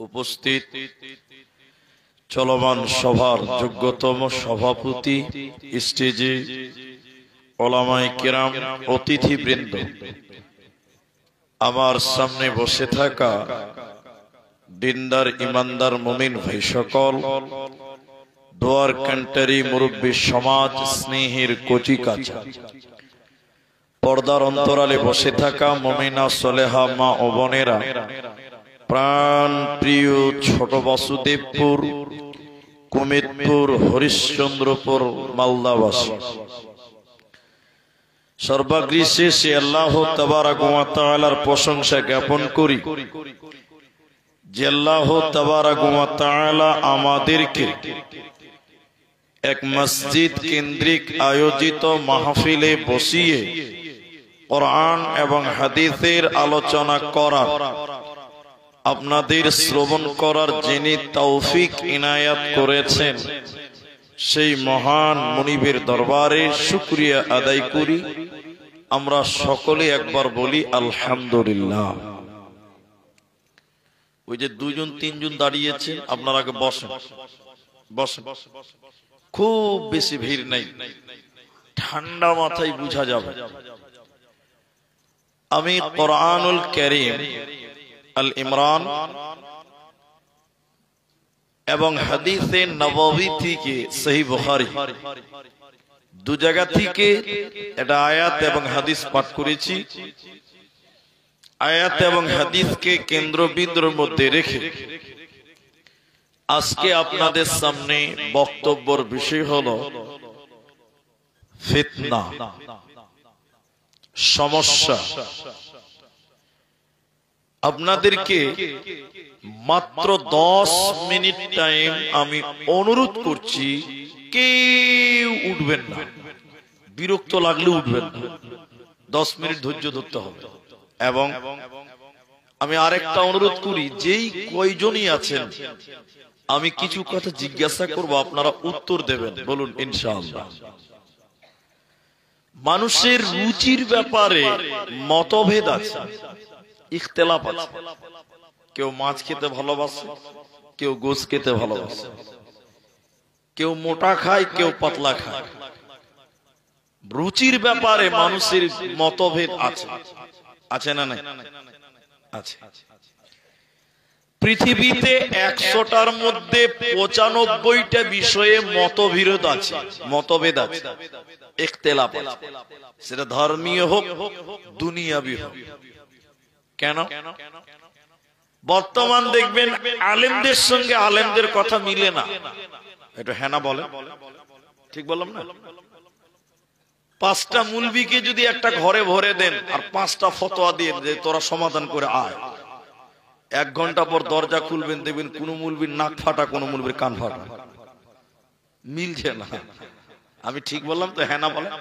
উপস্থিত চলমান সভার যোগ্যতম সভাপতি, স্টেজে ওলামায়ে কেরাম, অতিথিবৃন্দ, আমার সামনে বসে থাকা দিনদার ইমানদার মুমিন ভাই সকল, দোয়ার কান্টারি মুরব্বী সমাজ, স্নেহের কচি কাঁচা, পর্দার অন্তরালে বসে থাকা মুমিনা সলেহা মা ও বোনেরা, প্রাণ প্রিয় ছোট বাসুদেবপুর, কুমিরপুর, হরিশ্চন্দ্রপুর, মালদাবাসী, সর্বাগ্রে শেষে আল্লাহ তাবারক ওয়া তাআলার প্রশংসা জ্ঞাপন করি যে আল্লাহ তাবারক ওয়া তাআলা আমাদেরকে এক মসজিদ কেন্দ্রিক আয়োজিত মাহফিলে বসিয়ে কোরআন এবং হাদিসের আলোচনা করা, আপনাদের শ্রবণ করার যিনি তৌফিক ইনায়াত করেছেন, সেই মহান মুনিবের দরবারে শুকরিয়া আদায় করি। আমরা সকলে একবার বলি আলহামদুলিল্লাহ। ওই যে দুজন তিনজন দাঁড়িয়েছে, আপনারা আগে বসেন, বসেন, খুব বেশি ভিড় নেই, ঠান্ডা মাথায় বুঝা যাবে। আমি কোরআনুল কারীম আল ইমরান এবং হাদিসে নববী থেকে সহিহ বুখারী দু জায়গা থেকে এটা আয়াত এবং হাদিস পাঠ করেছি। আয়াত এবং হাদিসকে কেন্দ্রবিন্দুর মধ্যে রেখে আজকে আপনাদের সামনে বক্তব্যের বিষয় হলো ফিতনা, সমস্যা। আপনাদেরকে মাত্র 10 মিনিট টাইম আমি অনুরোধ করছি, কেউ উঠবেন না, বিরক্ত লাগলে উঠবেন না, 10 মিনিট ধৈর্য ধরতে হবে। এবং আমি আরেকটা অনুরোধ করি, যেই কয়জনই আছেন আমি কিছু কথা জিজ্ঞাসা করব, আপনারা উত্তর দেবেন, বলুন ইনশাআল্লাহ। মানুষের রুচির ব্যাপারে মতভেদ আছে, ইখতিলাফ আছে। কেউ মাছ খেতে ভালোবাসে, কেউ গোশত খেতে ভালোবাসে, কেউ মোটা খায়, কেউ পাতলা খায়। রুচির ব্যাপারে মানুষের মতভেদ আছে, আছে না নাই? আছে। পৃথিবীতে 100টার মধ্যে 95টা বিষয়ে মতবিরোধ আছে, মতভেদ আছে, ইখতিলাফ আছে। সেটা ধর্মীয় হোক, দুনিয়াবি হোক। কেন? বর্তমান দেখবেন আলেমদের সঙ্গে আলেমদের কথা মিলে না। এটা হ্যাঁ না বলেন, ঠিক বললাম না? 5টা মুলবিকে যদি একটা ঘরে ভরে দেন আর 5টা ফতোয়া দিয়ে যে তোরা সমাধান করে আয়, 1 ঘন্টা পর দরজা খুলবেন, দেখবেন কোন মুলবির নাক ফাটা, কোন মুলবির কান ফাটা, মিলছে না। আমি ঠিক বললাম তো? হ্যাঁ না বলেন,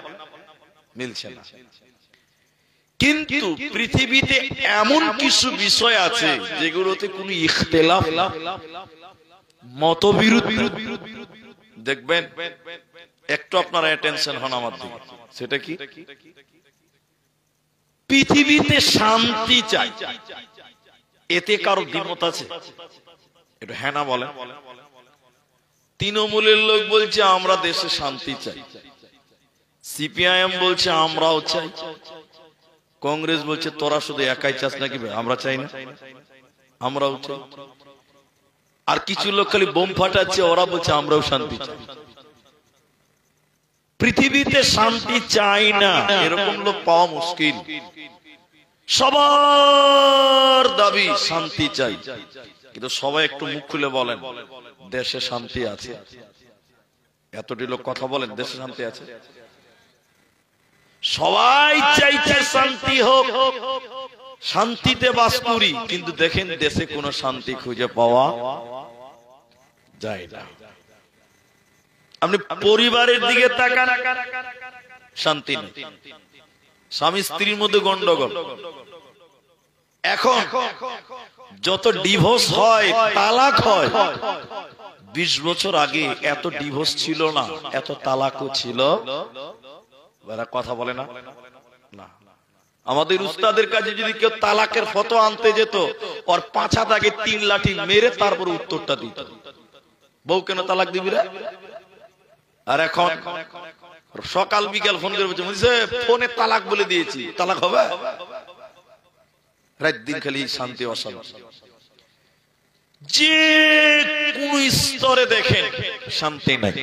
মিলছে না। কিন্তু পৃথিবীতে এমন কিছু বিষয় আছে যেগুলোতে কোন ইখতিলাফ, মতবিরোধ দেখবেন। একটু আপনারা অ্যাটেনশন হন আমার দিকে। সেটা কি? পৃথিবীতে শান্তি চাই, এতে কারো দ্বিমত আছে? একটু হ্যাঁ না বলেন। তৃণমূলের লোক বলছে আমরা দেশে শান্তি চাই, সিপিআইএম বলছে আমরাও চাই, কংগ্রেস বলছে তোরা শুধু একাই চাস নাকি? আমরা চাই না, আমরাও চাই। আর কিছু লোক খালি বোম ফাটাচ্ছে, ওরা বলছে আমরাও শান্তি চাই। পৃথিবীতে শান্তি চাই না এরকম লোক পাওয়া মুশকিল। সবার দাবি শান্তি চাই, কিন্তু সবাই একটু মুখ খুলে বলেন দেশে শান্তি আছে? এতটি লোক কথা বলেন দেশে শান্তি আছে? সবাই চাইছে শান্তি হোক, শান্তিতে বাস করি, কিন্তু দেখেন দেশে কোনো শান্তি খুঁজে পাওয়া যায় না। আপনি পরিবারের দিকে তাকান, শান্তি নেই, স্বামী স্ত্রীর মধ্যে গন্ডগোল। এখন যত ডিভোর্স হয়, তালাক হয়, 20 বছর আগে এত ডিভোর্স ছিল না, এত তালাকও ছিল। কথা বলে না? আমাদের উস্তাদের কাছে যদি কেউ তালাকের ফতোয়া আনতে যেত, ওর পাঁচা তাকে 3 লাঠি মেরে তারপর উত্তরটা দিত, বউ কেন তালাক দিবি রে? আর এখন সকাল বিকাল ফোন করে বলছে ফোনে তালাক বলে দিয়েছি, তালাক হবে? রাত দিন খালি শান্তি অশান্তি, যে কোন স্তরে দেখেন শান্তি নাই।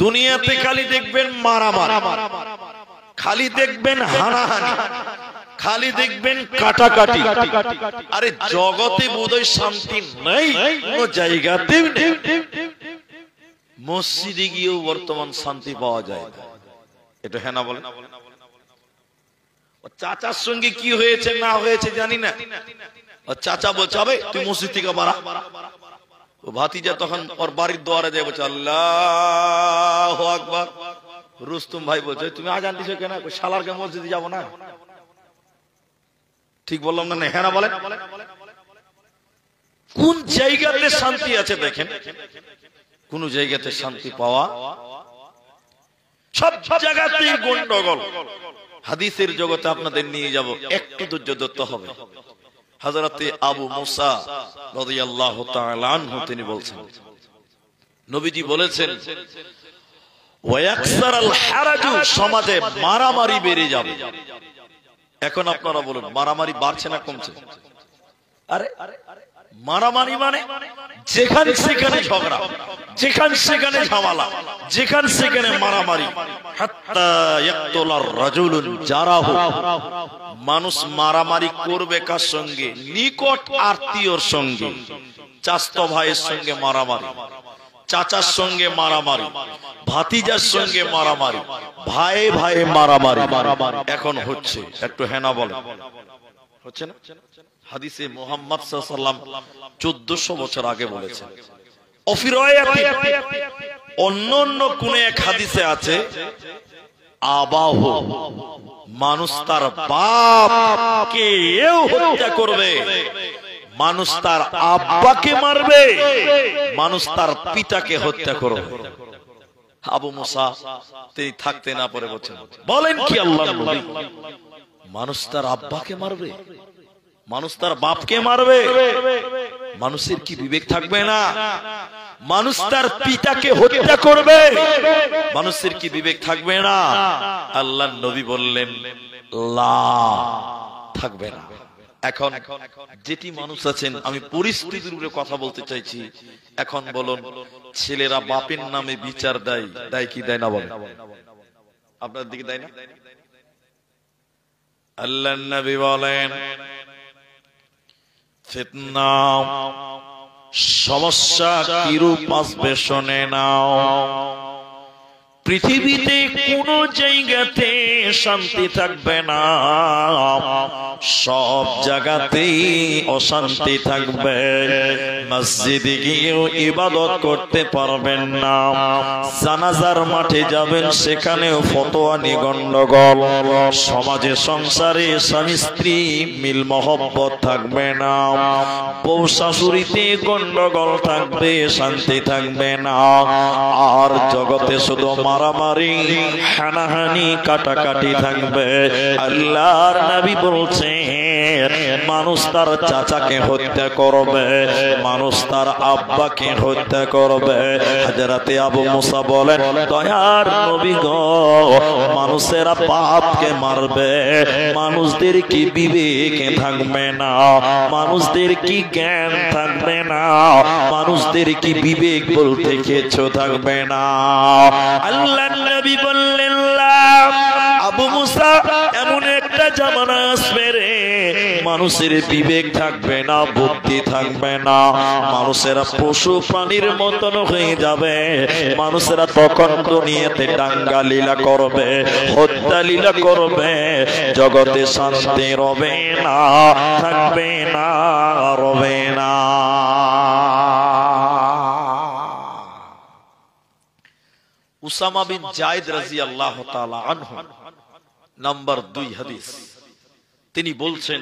দুনিয়াতে খালি দেখবেন মারামারি, খালি দেখবেন হানাহানি, খালি দেখবেন কাটাকাটি। আরে জগতে বোধহয় শান্তি নাই, কোন জায়গাতেও নেই। মসজিদে গিয়েও বর্তমান শান্তি পাওয়া যায় না। এটা হ্যাঁ না বলেন? চাচার সঙ্গে কি হয়েছে না হয়েছে জানি না, চাচা বলছে হবে তুই মসজিদ থেকে বাড়া। ও ভাতিজা তখন ওর বাড়ির দুয়ারে যায়, বলছে আল্লাহু আকবার। রুস্তম ভাই বলছে তুমি আজান দিছো কেন? শালারকে মসজিদে যাবো না। ঠিক বললাম না? হ্যাঁ না বলেন? কোন জায়গাতে শান্তি আছে দেখেন? কোন জায়গাতে শান্তি পাওয়া, সব জায়গাতেই গন্ডগোল। হাদিসের জগতে আপনাদের নিয়ে যাব, একটু ধৈর্য ধরতে হবে। হযরতে আবু মুসা রাদিয়াল্লাহু তাআলা আনহু তিনি বলছেন, নবীজি বলেছেন ওয়ায়াকসারাল হারাজু, সমাজে মারামারি বেড়ে যাবে। এখন আপনারা বলুন মারামারি বাড়ছে না কমছে? আরে মারামারি মানে যেখানে সেখানে ঝগড়া, যেখানে সেখানে ঝামেলা, যেখানে সেখানে মারামারি। হাত্তা ইয়াকতুলার রাজুলুন জারাহু, মানুষ মারামারি করবে কার সঙ্গে? নিকট আত্মীয়র সঙ্গে। চাচতো ভাইয়ের সঙ্গে মারামারি, চাচার সঙ্গে মারামারি, ভাতিজার সঙ্গে মারামারি, ভাই ভাই মারামারি এখন হচ্ছে। একটু হেনা বলেন, হচ্ছে না? হাদিসে মুহাম্মদ সাল্লাল্লাহু আলাইহি ওয়াসাল্লাম 1400 বছর আগে বলেছেন। অন্য অন্য কোন এক হাদিসে আছে আবাহ, মানুষ তার বাপকে হত্যা করবে, মানুষ তার আব্বাকে মারবে, মানুষ তার পিতাকে হত্যা করবে। আবু মুসা তিনি থাকতে না পারে বলছেন, বলেন কি আল্লাহর নবী, মানুষ তার আব্বাকে মারবে, মানুষ তার বাপকে মারবে? মানুষের কি বিবেক থাকবে না? মানুষ তার পিতাকে হত্যা করবে, মানুষের কি বিবেক থাকবে না? আল্লাহর নবী বললেন লা, থাকবে না। এখন যেটি মানুষ আছেন, আমি পরিস্থিতির উপরে কথা বলতে চাইছি। এখন বলুন, ছেলেরা বাপের নামে বিচার দেয়, দেয় কি দেয় না? বলেন, আপনার দিকে দেয় না? আল্লাহর নবী বলেন ফিতনা, সমস্যা কিরূপ আসবে শুনে নাও। পৃথিবীতে কোন জায়গাতে শান্তি থাকবে না, সব জায়গাতেই অশান্তি থাকবে। মসজিদে গিয়েও ইবাদত করতে পারবেন না, জানাজার মাঠে যাবেন সেখানেও ফতোয়া নিয়ে গন্ডগোল। সমাজে সংসারে স্বামী স্ত্রী মিল মহব্বত থাকবে না, বউ শাশুড়িতে গন্ডগোল থাকবে, শান্তি থাকবে না। আর জগতে শুধু মারামারি, হানাহানি, কাটাকাটি থাকবে। আল্লাহর নবী বলছেন মানুষ তার চাচাকে হত্যা করবে, মানুষ তার আব্বাকে হত্যা করবে। হযরতে আবু মুসা বলেন দয়ার নবী গো, মানুষেরা বাপকে মারবে, মানুষদের কি বিবেক থাকবে না, মানুষদের কি জ্ঞান থাকবে না, মানুষদের কি বিবেক বলতে কিছু থাকবে না। আল্লাহর নবী বললেন আবু মুসা, এমন একটা জামানা আসবে রে, মানুষের বিবেক থাকবে না, বুদ্ধি থাকবে না, মানুষেরা পশু প্রাণীর মতন হয়ে যাবে। মানুষেরা তখন দুনিয়াতে দাঙ্গা লীলা করবে, হত্যা লীলা করবে, জগতে শান্তি রবে না, থাকবে না, রবে না। উসামা বিন জায়েদ রাদিয়াল্লাহু তাআলা আনহু নাম্বার 2 হাদিস, তিনি বলছেন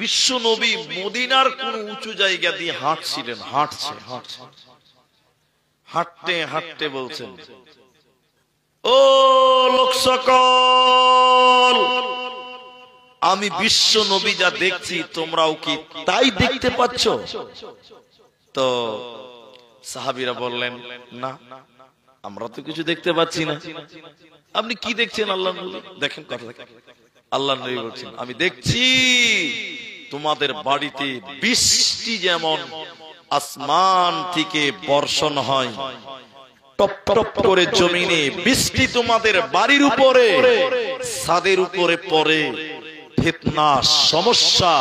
বিশ্ব নবী মদিনার কোন উঁচু জায়গা দিয়ে হাঁটছিলেন, হাঁটতে হাঁটতে বলছেন ও লোক সকল, আমি বিশ্ব নবী যা দেখছি তোমরাও কি তাই দেখতে পাচ্ছ? তো সাহাবীরা বললেন, না আমরা তো কিছু দেখতে পাচ্ছি না। আপনি কি দেখছেন আল্লাহ নবী? দেখেন কথা দেখেন, আল্লাহ নবী বলছেন, আমি দেখছি তোমাদের বাড়িতে বৃষ্টি যেমন আসমান থেকে বর্ষণ হয়, টপ টপ করে জমিনে বৃষ্টি তোমাদের বাড়ির উপরে ছাদের উপরে পড়ে, ফিতনা সমস্যা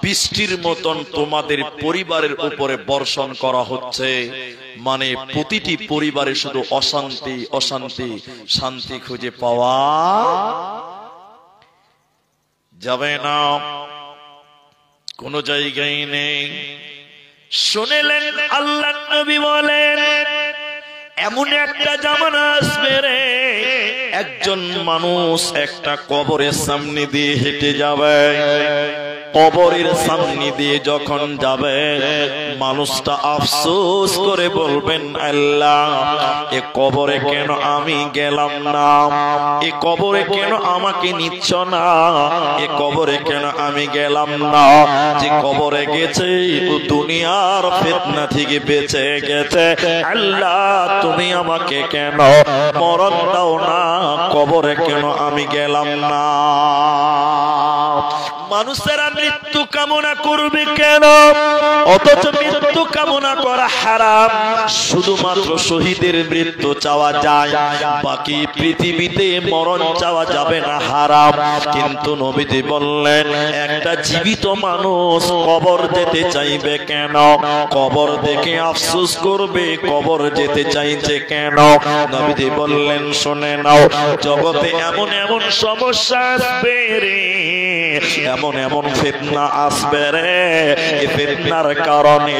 বৃষ্টির মতন তোমাদের পরিবারের উপরে বর্ষণ করা হচ্ছে। মানে প্রতিটি পরিবারে শুধু অশান্তি অশান্তি, শান্তি খুঁজে পাওয়া যাবে না, কোন জায়গায় নেই। শুনলেন আল্লাহ নবী বলেন, এমন একটা জামানা আসবে রে, একজন মানুষ একটা কবরের সামনে দিয়ে হেঁটে যাবে, কবরের সামনে দিয়ে যখন যাবে মানুষটা আফসোস করে বলবেন, আল্লাহ এ কবরে কেন আমি গেলাম না, এ কবরে কেন আমাকে নিচ্ছ না, এ কবরে কেন আমি গেলাম না। যে কবরে গেছে ও দুনিয়ার ফিতনা থেকে বেঁচে গেছে, আল্লাহ তুমি আমাকে কেন মরণ দাও না, কবরে কেন আমি গেলাম না। মানুষেরা মৃত্যু কামনা করবে কেন? অথচ মৃত্যু কামনা করা হারাম। শুধুমাত্র শহীদের মৃত্যু চাওয়া যায়, বাকি পৃথিবীতে মরণ চাওয়া যাবে না, হারাম। কিন্তু নবীজি বললেন, একটা জীবিত মানুষ কবর যেতে চাইবে কেন? কবর দেখে আফসোস করবে, কবর যেতে চাইছে কেন? নবীজি বললেন, শুনে নাও, জগতে এমন এমন সমস্যা আসবে রে, এমন এমন ফিতনা আসবে রে, এই ফিতনার কারণে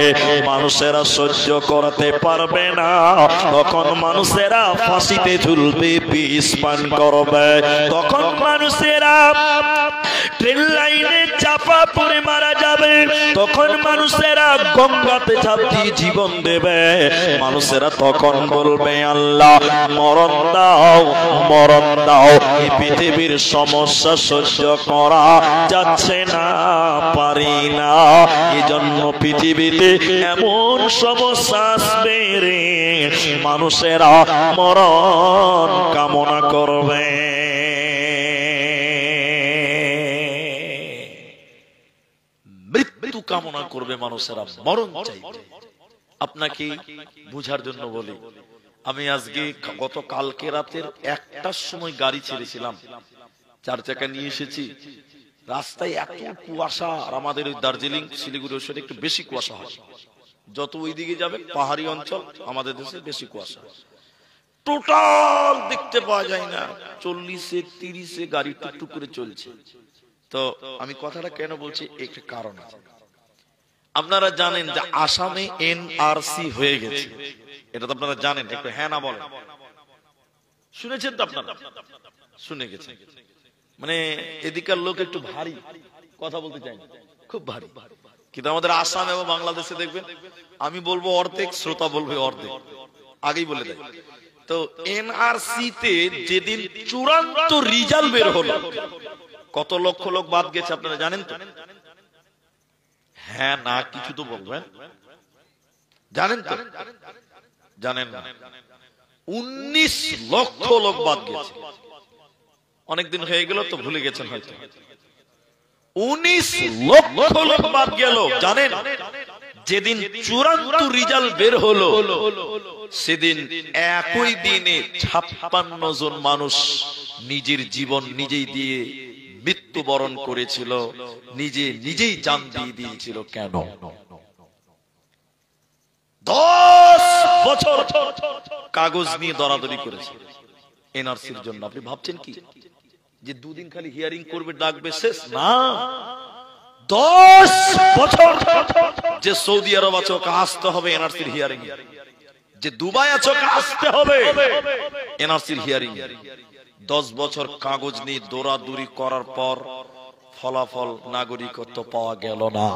মানুষেরা সহ্য করতে পারবে না, তখন মানুষেরা ফাঁসিতে ঝুলবে, বিষ পান করবে, তখন মানুষেরা ট্রেন লাইনে চাপা পড়ে মারা যাবে, তখন মানুষেরা গঙ্গাতে ঝাঁপ দিয়ে জীবন দেবে। মানুষেরা তখন বলবে, আল্লাহ মরণ দাও, মরণ দাও। এই পৃথিবীর সমস্যা সহ্য করা যাচ্ছে না, পারি না, এজন্য পৃথিবীতে এমন সমস্যা আসবে রে, মানুষেরা মরণ কামনা করবে। মৃত্যু কামনা করবে মানুষেরা, মরণ চাইবে। আপনাকে বুঝার জন্য বলি, আমি আজকে গতকালকে রাতের 1টার সময় গাড়ি ছেড়েছিলাম, 4 চাকা নিয়ে এসেছি। রাস্তায় এত কুয়াশা, আর আমাদের ওই দার্জিলিং শিলিগুড়ি ওই সাইডে একটু বেশি কুয়াশা হয়, যত ওই দিকে যাবে পাহাড়ি অঞ্চল, আমাদের দেশে বেশি কুয়াশা, টোটাল দেখতে পাওয়া যায় না। 40-এ 30-এ গাড়ি টুকটুক করে চলছে। তো আমি কথাটা কেন বলছি, একটা কারণ আছে। আপনারা জানেন যে আসামে এনআরসি হয়ে গেছে, এটা তো আপনারা জানেন, একটু হ্যাঁ না বলেন। শুনেছেন তো আপনারা? শুনে গেছেন। মানে এদিকার লোক একটু ভারী কথা বলতে চাই, খুব ভারী। কিন্তু আমাদের আসাম এবং বাংলাদেশে দেখবেন, আমি বলবো অর্ধেক, শ্রোতা বলবে অর্ধেক, আগেই বলে দেয়। তো এনআরসি তে যেদিন চূড়ান্ত রেজাল্ট বের হলো, কত লক্ষ লোক বাদ গেছে আপনারা জানেন তো? হ্যাঁ না কিছু তো বলবেন, জানেন তো? জানেন না? 19 লক্ষ লোক বাদ গেছে। অনেকদিন হয়ে গেল তো ভুলে গেছেন হয়তো। 19 লক্ষ লোক বাদ গেল। জানেন, যেদিন চূড়ান্ত রেজাল্ট বের হলো সেদিন একই দিনে 56 জন মানুষ নিজের জীবন নিজেই দিয়ে মৃত্যুবরণ করেছিল, নিজেই জান দিয়ে দিয়েছিল। কেন? 10 বছর কাগজ নিয়ে দরাদরি করেছে এনআরসির জন্য। আপনি ভাবছেন কি যে 2 দিন খালি হিয়ারিং করবে, ডাকবে, শেষ না? 10 বছর যে সৌদি আরব আছো ওকে আসতে হবে এনআরসির হিয়ারিং, যে দুবাই আছো ওকে আসতে হবে এনআরসির হিয়ারিং। 10 বছর কাগজ নিয়ে দৌড়াদৌড়ি করার পর ফলাফল নাগরিকত্ব পাওয়া গেল না।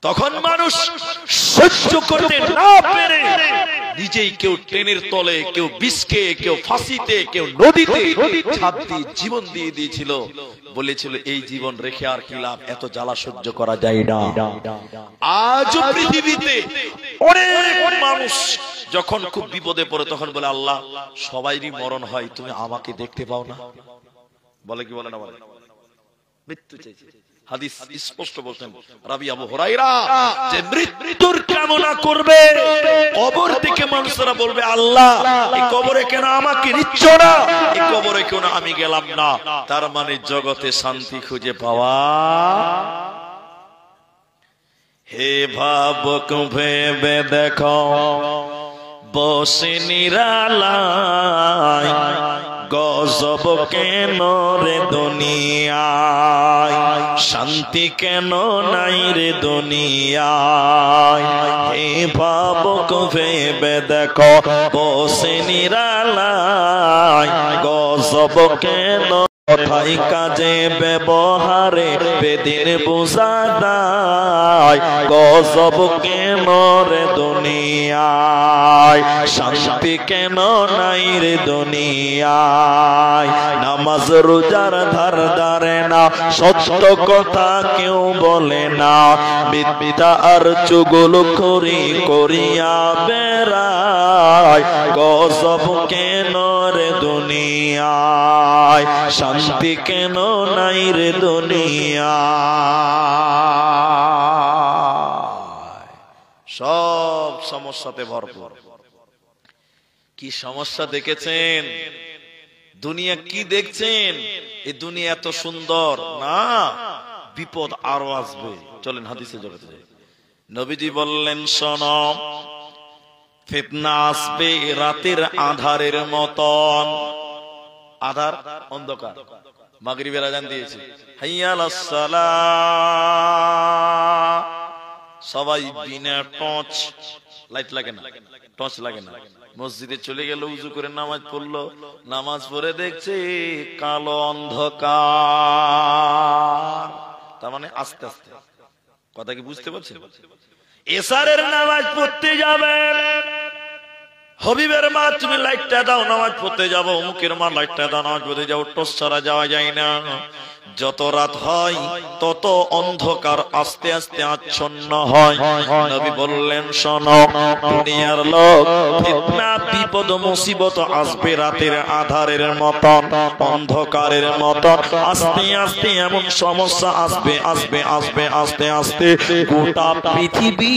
তখন মানুষ সহ্য করতে না পেরে নিজেই কেউ ট্রেনের তলে, কেউ বিষকে, কেউ ফাঁসিতে, কেউ নদীতে ঝাঁপ দিয়ে জীবন দিয়ে দিয়েছিল। বলেছিল এই জীবন রেখে আর কি লাভ, এত জ্বালা সহ্য করা যায় না। আজও পৃথিবীতে অনেক মানুষ যখন খুব বিপদে পড়ে তখন বলে আল্লাহ সবাইরই মরণ হয়, তুমি আমাকে দেখতে পাও না? বলে কি বলে না? বলে মৃত্যু চাইছে। হাদিস স্পষ্ট বলছেন রাবি আবু হুরায়রা যে মৃত্যুর কামনা করবে কবর থেকে মানুষরা বলবে আল্লাহ এই কবরে কেন আমাকে নিচ্ছ না, এই কবরে কেন আমি গেলাম না। তার মানে জগতে শান্তি খুঁজে পাওয়া। হে ভাবক ভেবে দেখো বসে নিরালায় গজব কেন রে দুনিয়ায়, শান্তি কেন নাই রে দুনিয়ায়। হে ভাবক ভেবে দেখো বসে নিরালায় গজব কেন, কথাই কাজে ব্যবহারে বেদিন বোঝা দায়। গজব কেন রে দুনিয়ায়, শান্তি কেন নাই রে দুনিয়ায়। নামাজ রোজার ধার ধারে না, সত্য কথা কেউ বলে না, মিথ্যা আর চুগলখড়ি করিয়া বেড়ায়। গজব কেন রে দুনিয়ায়, শান্তি কেন নাই রে দুনিয়ায়। সব সমস্যাতে ভরপুর। কি সমস্যা দেখেছেন? দুনিয়া কি দেখছেন? এই দুনিয়া এত সুন্দর না, বিপদ আরো আসবে। চলেন হাদিসে জগতে যাই। নবীজি বললেন শোনো, ফিতনা আসবে রাতের আধারের মতন। আধার অন্ধকার, মাগরিবের আযান দিয়েছে, হাইয়া আলাস সালাহ, সবাই বিনা টর্চ, লাইট লাগে না, টর্চ লাগে না, মসজিদে চলে গেল, উজু করে নামাজ পড়লো, নামাজ পড়ে দেখছে কালো অন্ধকার। তার মানে আস্তে আস্তে, কথা কি বুঝতে পারছেন? এশারের নামাজ পড়তে যাবে, হবিবের মা তুমি লাইটটা দাও, নামাজ পড়তে যাবো, অমুকের মা লাইটটা দাও, নামাজ পড়তে যাবো, টর্চ ছাড়া যাওয়া যায় না। যত রাত হয় তত অন্ধকার আস্তে আস্তে আচ্ছন্ন হয়। নবী বললেন শোনো, দুনিয়ার লোক ফিতনা বিপদ মুসিবত আসবে রাতের আধারের মতন, অন্ধকারের মতন, আস্তে আস্তে এমন সমস্যা আসবে, আসবে আসবে আস্তে আস্তে গোটা পৃথিবী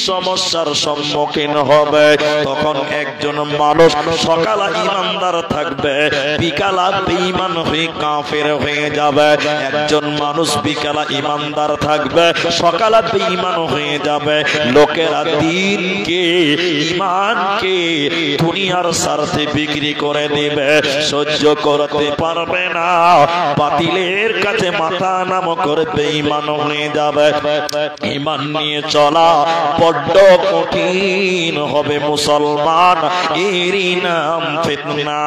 সমস্যার সম্মুখীন হবে। তখন একজন মানুষ সকালে ইমানদার থাকবে, বিকালে বেঈমান হয়ে কাফের হয়ে যাবে। একজন মানুষ বিকালে ইমানদার থাকবে, সকালে বেঈমান হয়ে যাবে। লোকেরা দিনকে ইমানকে দুনিয়ার স্বার্থে বিক্রি করে দিবে, সহ্য করতে পারবে না, বাতিলের কাছে মাথা নাম করে বেঈমান হয়ে যাবে। ইমান নিয়ে চলা বড্ড কঠিন হবে মুসলমান, এরই নাম ফিতনা।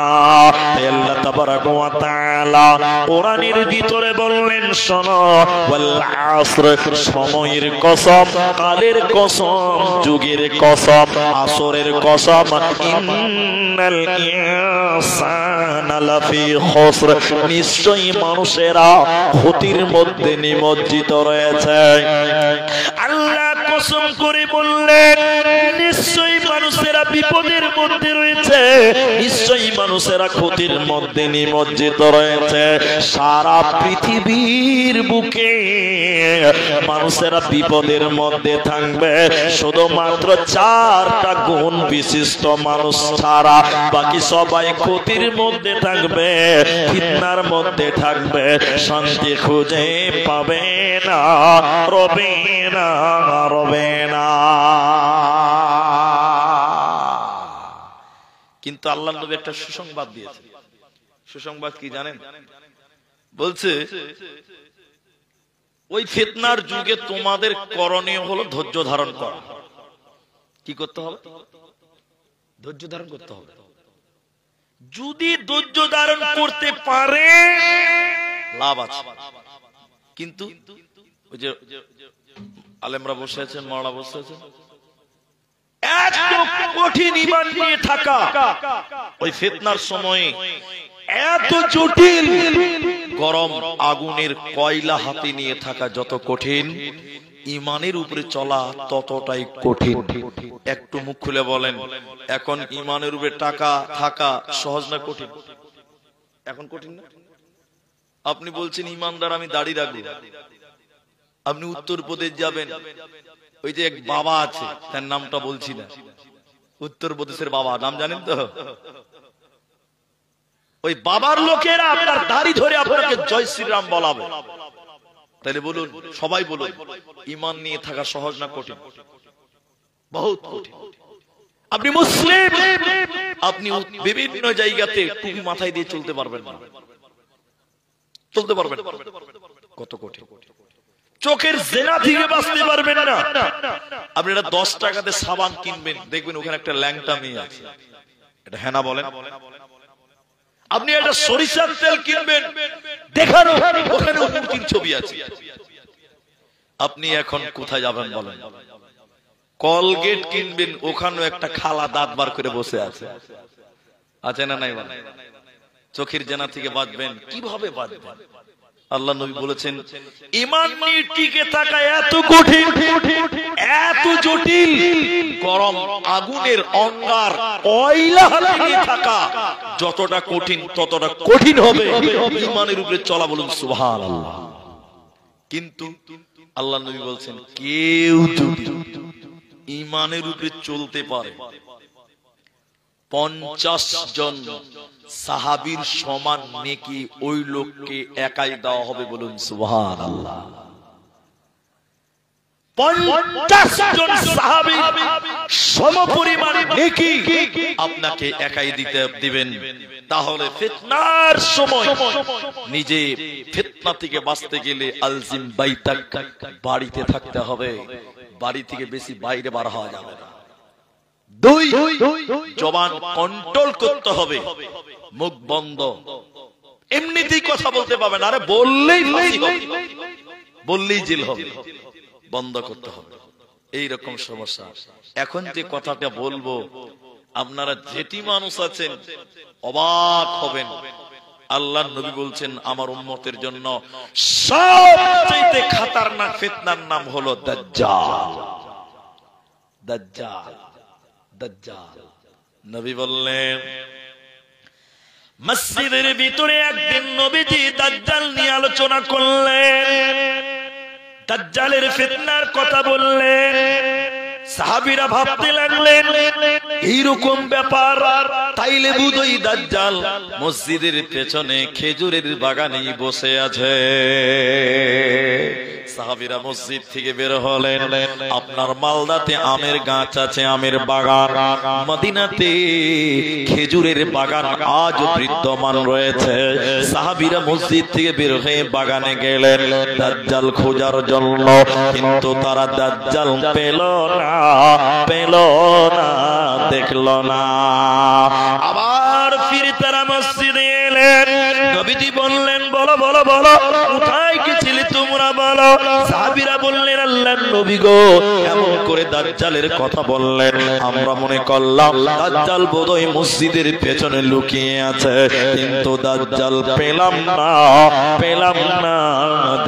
আল্লাহ তাবারাক ওয়া তাআলা কোরআনের ভিতরে বললেন শোনো, ওয়াল আসর, সময়ের কসম, কালের কসম, যুগের কসম, আসরের কসম, ইন্নাল ইনসানা লাফি খুসর, নিশ্চয়ই মানুষেরা ক্ষতির মধ্যে নিমজ্জিত রয়েছে। আল্লাহ কসম করে বললেন নিশ্চয়ই মানুষেরা বিপদের মধ্যে রয়েছে, নিশ্চয়ই মানুষেরা ক্ষতির মধ্যে নিমজ্জিত রয়েছে। সারা পৃথিবীর বুকে মানুষেরা বিপদের মধ্যে থাকবে, শুধুমাত্র 4টা গুণ বিশিষ্ট মানুষ ছাড়া বাকি সবাই ক্ষতির মধ্যে থাকবে, ফিতনার মধ্যে থাকবে, শান্তি খুঁজে পাবে না, রবে না, রবে না। কিন্তু আল্লাহর নবী একটা সুসংবাদ দিয়েছে। সুসংবাদ কি জানেন? বলছে ওই ফিতনার যুগে তোমাদের করণীয় হলো ধৈর্য ধারণ করা। কি করতে হবে? ধৈর্য ধারণ করতে হবে। যদি ধৈর্য ধারণ করতে পারে লাভ আছে। কিন্তু ওই যে আলেমরা বসে আছেন, মাওলানা বসে আছেন, কঠিন ঈমান নিয়ে থাকা, ওই ফিতনার সময় এত জটিল, গরম আগুনের কয়লা হাতে নিয়ে থাকা যত কঠিন, ঈমানের উপরে চলা ততটাই কঠিন। একটু মুখ খুলে বলেন, এখন ঈমানের উপরে টাকা থাকা সহজ না কঠিন? এখন কঠিন না? আপনি বলছেন ঈমানদার, আমি দাড়ি রাখবো। আপনি উত্তরপ্রদেশ যাবেন, ওই যে এক বাবা আছে, তার নামটা বলছি না, উত্তরপ্রদেশের বাবা, নাম জানেন তো? ওই বাবার লোকেরা আপনার দাড়ি ধরে আপনাকে জয় শ্রীরাম বলাবে। তাহলে বলুন, সবাই বলুন, ঈমান নিয়ে থাকা সহজ না কঠিন? বহুত কঠিন। আপনি মুসলিম, আপনি বিভিন্ন জায়গাতে টুপি মাথায় দিয়ে চলতে পারবেন না, চলতে পারবেন না, কত কঠিন। চোখের জেনা থেকে বাঁচতে পারবেন না। আপনি এটা 10 টাকাতে সাবান কিনবেন, দেখবেন ওখানে একটা ল্যাংটা মেয়ে আছে, এটা হেনা বলেন। আপনি একটা সরিষার তেল কিনবেন, দেখানো ওখানে মূর্তির ছবি আছে। আপনি এখন কোথায় যাবেন বলেন? কলগেট কিনবেন, ওখানে একটা খালা দাঁত বার করে বসে আছে, আছে না নাই বলেন? চোখের জেনা থেকে বাঁচবেন কিভাবে? বাঁচবেন, আল্লাহ নবী বলেছেন, ঈমান নিয়ে টিকে থাকা এত কঠিন, এত জটিল, গরম আগুনের অঙ্গার কয়লা হাতে নিয়ে থাকা যতটা কঠিন ততটা কঠিন হবে ঈমানের উপরে চলা। বলুন সুবহানাল্লাহ। কিন্তু আল্লাহ নবী বলছেন, কেউ যদি ঈমানের উপরে চলতে পারে 50 জন সাহাবীর সমান নেকি ওই লোককে একাই দেওয়া হবে। বলুন সুবহানাল্লাহ। 50 জন সাহাবী সমপরিমাণ নেকি আপনাকে একাই দিবেন। তাহলে ফিতনার সময় নিজে ফিতনা থেকে বাঁচতে গেলে আলজিম বাইতাক, বাড়িতে থাকতে হবে, বাড়ি থেকে বেশি বাইরে বার হওয়া যাবে না। 2, জবান কন্ট্রোল করতে হবে, মুখ বন্ধ, এমনিতেই কথা বলতে পাবেন, আরে বললেই ফাঁসি হবে, বললেই জেল হবে, বন্ধ করতে হবে। এইরকম সমস্যা। এখন যে কথাটা বলবো, আপনারা যেটি মানুষ আছেন অবাক হবেন। আল্লাহর নবী বলছেন, আমার উম্মতের জন্য সবচেয়ে খতরনাক ফিতনার নাম হলো দাজ্জাল। দাজ্জাল, দাজ্জাল। নবী বললেন, মসজিদের ভিতরে একদিন নবীজি দাজ্জাল নিয়ে আলোচনা করলেন, দাজ্জালের ফিতনার কথা বললেন। সাহাবীরা ভাবতে লাগলেন, এইরকম ব্যাপার, তাইলে বুঝই দাজ্জাল মসজিদের পেছনে খেজুরের বাগানে বসে আছে। সাহাবীরা মসজিদ থেকে বের হলেন। আপনার মালদাতে আমের গাছ আছে, আমের বাগান, মদিনাতে খেজুরের বাগান আজ বিদ্যমান রয়েছে। সাহাবীরা মসজিদ থেকে বের হয়ে বাগানে গেলেন দাজ্জাল খোঁজার জন্য, কিন্তু তারা দাজ্জাল পেল না, দেখল না। আবার ফিরে তারা মসজিদে এলেন। নবীজি বললেন, বলো বলো বলো, কোথায় গেছিলে তোমরা বলো। সাহাবীরা বললেন, আল্লাহর নবী গো, এমন করে দাজ্জালের কথা বললেন, আমরা মনে করলাম দাজ্জাল বোধহয় মসজিদের পেছনে লুকিয়ে আছে, কিন্তু দাজ্জাল পেলাম না,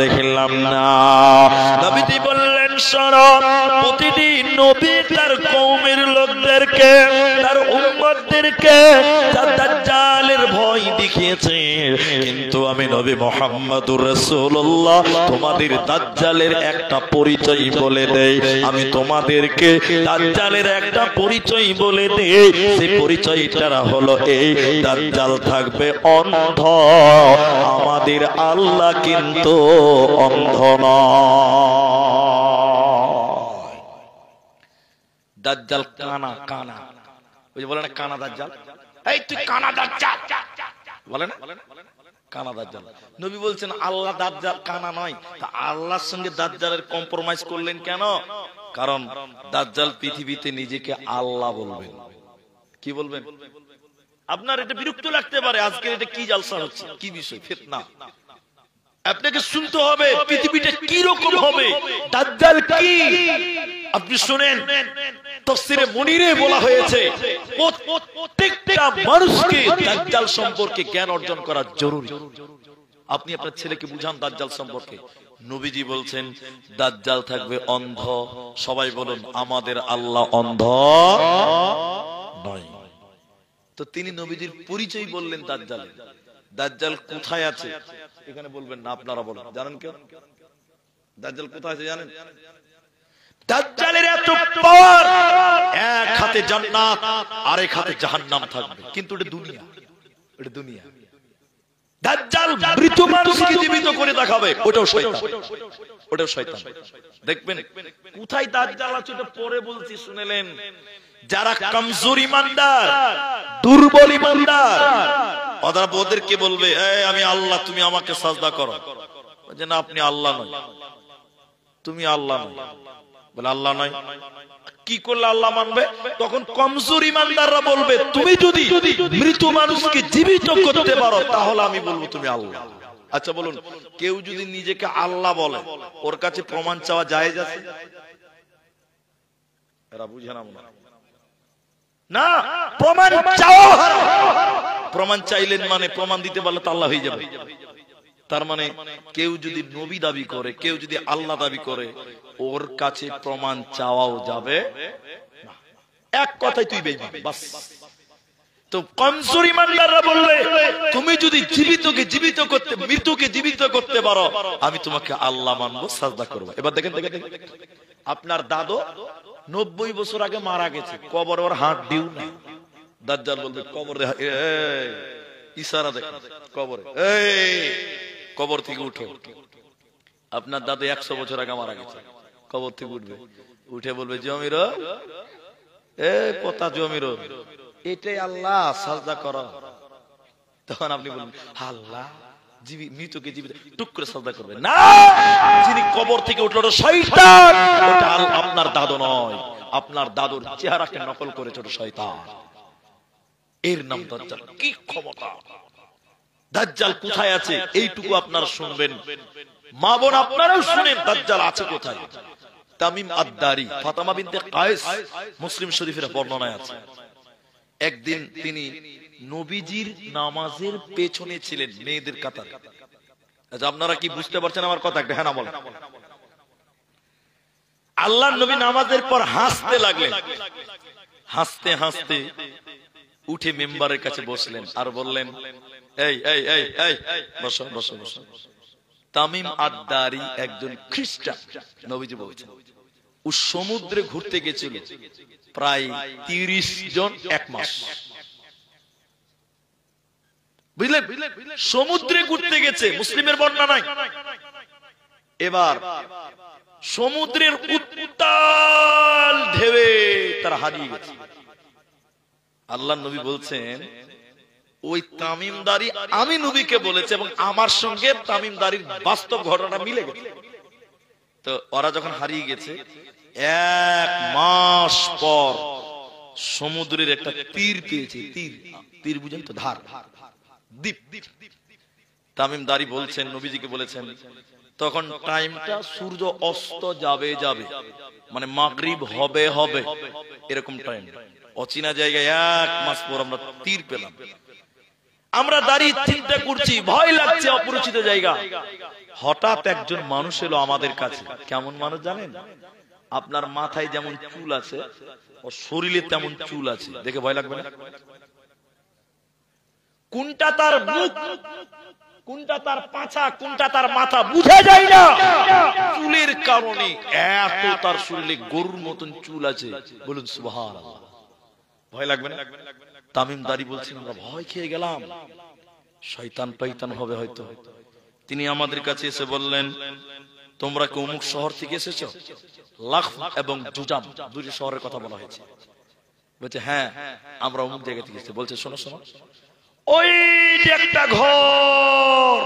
দেখলাম না। নবীজি বললেন, শোনো, প্রতিদিন নবী তার কওমের লোকদেরকে, তার উম্মতদেরকে দাজ্জালের ভয় দেখিয়েছে, কিন্তু আমি নবী মুহাম্মদুর রাসূলুল্লাহ তোমাদের দাজ্জালের একটা পরিচয় বলে দেই। আমি তোমাদেরকে দাজ্জালের একটা পরিচয় বলে দেই। সেই পরিচয়টা হলো এই, দাজ্জাল থাকবে অন্ধ, আমাদের আল্লাহ কিন্তু অন্ধ নয়। দাজ্জাল কানা, ওই যে বলে না কানা দাজ্জাল, এই তুই কানা দাজ্জাল বলে না, কানা দাজ্জাল। নবী বলছেন, আল্লাহ দাজ্জাল কানা নয়, তা আল্লাহর সঙ্গে দাজ্জালের কম্প্রোমাইজ করলেন কেন? কারণ দাজ্জাল পৃথিবীতে নিজেকে আল্লাহ বলবেন। কি বলবেন? আপনার এটা বিরক্ত লাগতে পারে, আজকে এটা কি জালসা হচ্ছে, কি বিষয়, ফিতনা। আপনাকে শুনতে হবে পৃথিবীটা কি রকম হবে, দাজ্জাল কি। আপনি শুনেন, তাফসীরে মুনিরে বলা হয়েছে প্রত্যেকটা মানুষকে দাজ্জাল সম্পর্কে জ্ঞান অর্জন করা জরুরি। আপনি আপনার ছেলেকে বুঝান দাজ্জাল সম্পর্কে। নবীজি বলছেন দাজ্জাল থাকবে অন্ধ। সবাই বলুন আমাদের আল্লাহ অন্ধ নয়। তো তিনি নবীজির পরিচয় বললেন দাজ্জালের। দাজ্জাল কোথায় আছে এখানে বলবেন না, আপনারা বলেন। জানেন কেন দাজ্জাল কোথায় আছে জানেন? দাজ্জালের এত পাওয়ার, এক হাতে জান্নাত আরেক হাতে জাহান্নাম থাকবে, কিন্তু এটা দুনিয়া, এটা দুনিয়া। দাজ্জাল মৃত মানুষকে জীবিত করে দেখাবে, ওটাও শয়তান, ওটাও শয়তান। দেখবেন কোথায় দাজ্জাল আছে এটা পরে বলছি, শুনেলেন। যারা কমজোর ইমানদার, দুর্বল ইমানদার, ওদেরকে বলবে আমি আল্লাহ, তুমি আমাকে সাজদা করো। যে না, আপনি আল্লাহ নয়, তুমি আল্লাহ নয়। বলে আল্লাহ নয়, কি করলে আল্লাহ মানবে? তখন কমজোর ইমানদাররা বলবে তুমি যদি মৃত মানুষকে জীবিত করতে পারো তাহলে আমি বলবো তুমি আল্লাহ। আচ্ছা বলুন, কেউ যদি নিজেকে আল্লাহ বলে ওর কাছে প্রমাণ চাওয়া জায়েজ আছে? এরা বুঝে না না, প্রমাণ চাওয়া হারাম। প্রমাণ চাইলেন মানে প্রমাণ দিতে পারলে তো আল্লাহ হয়ে যাবে। তার মানে কেউ যদি নবী দাবি করে, কেউ যদি আল্লাহ দাবি করে, ওর কাছে প্রমাণ চাওয়াও যাবে না। এক কথায় তুই বেঈমান, বাস। তো কমজোর ইমানদাররা বলবে তুমি যদি জীবিতকে জীবিত করতে, মৃতকে জীবিত করতে পারো আমি তোমাকে আল্লাহ মানবো, সাজদা করবো। এবার দেখেন দেখেন আপনার দাদু 90 বছর আগে মারা গেছে, কবর ওর হাত দিও না। দাজ্জাল বলবে কবর ইশারা দেখ, কবরে কবর থেকে উঠো। আপনার দাদু 100 বছর আগে মারা গেছে, কবর থেকে উঠবে, উঠে বলবে জমির কথা, জমির এটাই আল্লাহ, সাজদা করো। তখন আপনি বলবেন আল্লাহ মৃতকে জীবিত, টুক করে সাজদা করবে না। যিনি কবর থেকে উঠলো শয়তান, ওটা আপনার দাদু নয়, আপনার দাদুর চেহারাকে নকল করে ছোট শয়তান। এর নাম দাজ্জাল। কি ক্ষমতা! দাজ্জাল কোথায় আছে এইটুকু আপনারা শুনবেন, মা বোন আপনারাও শুনেন দাজ্জাল আছে কোথায়। তামিম আদ-দারি, ফাতেমা বিনতে কায়েস, মুসলিম শরীফের বর্ণনায় আছে। একদিন তিনি নবীজির নামাজের পেছনে ছিলেন, মেয়েদের কাতার। আচ্ছা আপনারা কি বুঝতে পারছেন আমার কথা? একটা হ্যাঁ না বলেন। আল্লাহর নবী নামাজের পর হাসতে লাগলেন, হাসতে হাসতে উঠে মেম্বারের কাছে বসলেন আর বললেন এই এই এই এই বসো বসো বসো। তামিম আদ-দারি একজন খ্রিস্টান, নবীজি বলছেন ও সমুদ্রে ঘুরতে গেছিল প্রায় 30 জন এক মাস। বুঝলেন, সমুদ্রে ঘুরতে গেছে, মুসলিমের বর্ণনা নাই। এবার সমুদ্রের উত্তাল ঢেউয়ে তারা হারিয়ে গেছে। আল্লাহর নবী বলছেন ওই তামিমদারি আমি নবীকে বলেছি এবং আমার সঙ্গে তামিমদারির বাস্তব ঘটনা মিলে গেছে। তো ওরা যখন হারিয়ে গেছে 1 মাস পর সমুদ্রের একটা তীর পেয়েছে। তীর, তীর বুঝেন তো, ধার, দ্বীপ। তামিমদারি বলছেন নবীজিকে বলেছেন তখন টাইমটা সূর্য অস্ত যাবে যাবে, মানে মাগরিব হবে হবে, এরকম টাইম। অচেনা জায়গায় 1 মাস পর আমরা তীর পেলাম। আমরা দাঁড়িয়ে চিন্তা করছি, ভয় লাগছে, অপরিচিত জায়গা। হঠাৎ একজন মানুষ এলো আমাদের কাছে। কেমন মানুষ জানেন? আপনার মাথায় যেমন চুল আছে ও শরীরে তেমন চুল আছে, দেখে ভয় লাগবে না? কোনটা তার মুখ, কোনটা তার পাছা, কোনটা তার মাথা বুঝা যায় না। চুলের কারণে এত তার শরীরে গরুর মতন চুল আছে। বলুন সুবহানাল্লাহ, ভয় লাগবে না? তামিমদারি বলছেন আমরা ভয় খেয়ে গেলাম, শয়তান পাইতান হবে হয়তো। তিনি আমাদের কাছে এসে বললেন তোমরা কি অমুক শহর থেকে এসেছো? লাখ এবং জুজাম দুটি শহরের কথা বলা হয়েছে। বলছে হ্যাঁ আমরা অমুক জায়গা থেকে এসেছি। বলছে শোনো শোনো, ওই যে একটা ঘর,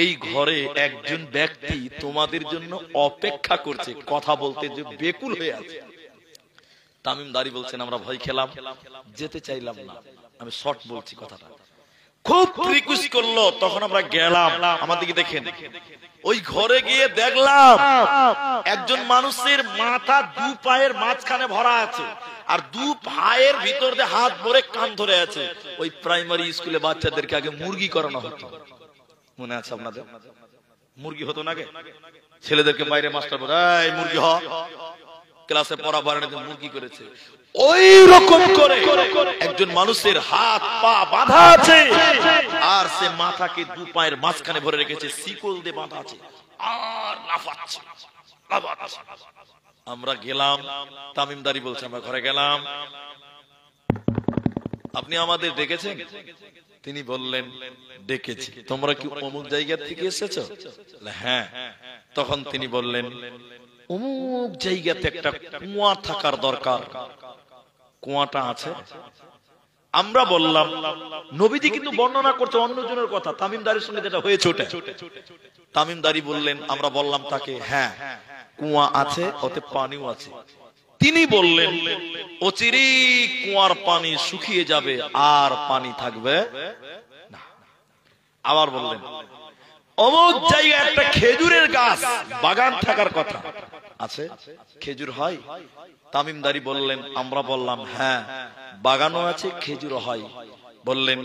এই ঘরে একজন ব্যক্তি তোমাদের জন্য অপেক্ষা করছে, কথা বলতে যে বেকুল হয়ে আছে। তামিমদারি বলছেন আমরা ভয় খেলাম, যেতে চাইলাম না। আমি শর্ট বলছি কথাটা। খুব রিকোয়েস্ট করলো, তখন আমরা গেলাম। আমাদেরকে দেখেন, ওই ঘরে গিয়ে দেখলাম একজন মানুষের মাথা দু পায়ের মাঝখানে ভরা আছে, আর দু পায়ের ভিতর দিয়ে হাত ভরে কান ধরে আছে। ওই প্রাইমারি স্কুলে বাচ্চাদেরকে আগে মুরগি করানো হতো, মনে আছে আপনাদের? মুরগি হতো না, ছেলেদেরকে বাইরে মাস্টার বলে এই মুরগি হ, ক্লাসে পড়া বাড়ানোর জন্য মুরগি করেছে। ওই রকম করে একজন মানুষের হাত পা বাঁধা আছে, আর সে মাথাকে দু পায়ের মাঝখানে ভরে রেখেছে, শিকল দিয়ে বাঁধা আছে, আর লাফাচ্ছে। আমরা গেলাম, তামিমদারি বলছে, আমরা ঘরে গেলাম, আপনি আমাদের ডেকেছেন? তিনি বললেন ডেকেছি। তোমরা কি অমুক জায়গা থেকে এসেছো? হ্যাঁ। তখন তিনি বললেন অমুক জায়গাতে একটা কুয়া থাকার দরকার, কুয়াটা আছে? আমরা বললাম, নবীজি কিন্তু বর্ণনা করছে অন্যজনের কথা, তামিমদারির সঙ্গে যেটা হয়েছে ওটা। তামিমদারি বললেন, আমরা বললাম তাকে হ্যাঁ কুয়া আছে, ওতে পানিও আছে। তিনি বললেন অচিরেই কুয়ার পানি শুকিয়ে যাবে, আর পানি থাকবে না। আবার বললেন অমুক জায়গায় একটা খেজুরের গাছ বাগান থাকার কথা আছে, খেজুর হয়? তামিমদারি বললেন, আমরা বললাম হ্যাঁ বাগানও আছে, খেজুরও হয়। বললেন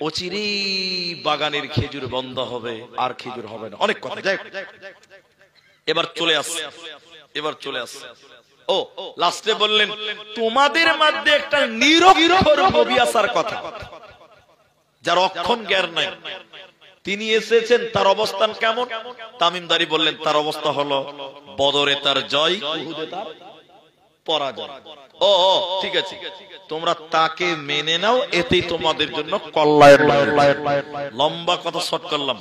অচিরেই বাগানের খেজুর বন্ধ হবে, আর খেজুর হবে না। অনেক কথা, এবার চলে আসছে। ও লাস্টে বললেন তোমাদের মধ্যে একটা নিরক্ষর নবী আসার কথা, যার অক্ষণ জ্ঞান নাই, তিনি এসেছেন, তার অবস্থান কেমন? তামিমদারি বললেন তার অবস্থা হলো বদরে তার জয়, উহুদে তার পরাজয়। ও ঠিক আছে, তোমরা তাকে মেনে নাও, এতেই তোমাদের জন্য কল্যাণ। লম্বা কথা শর্ট করলাম।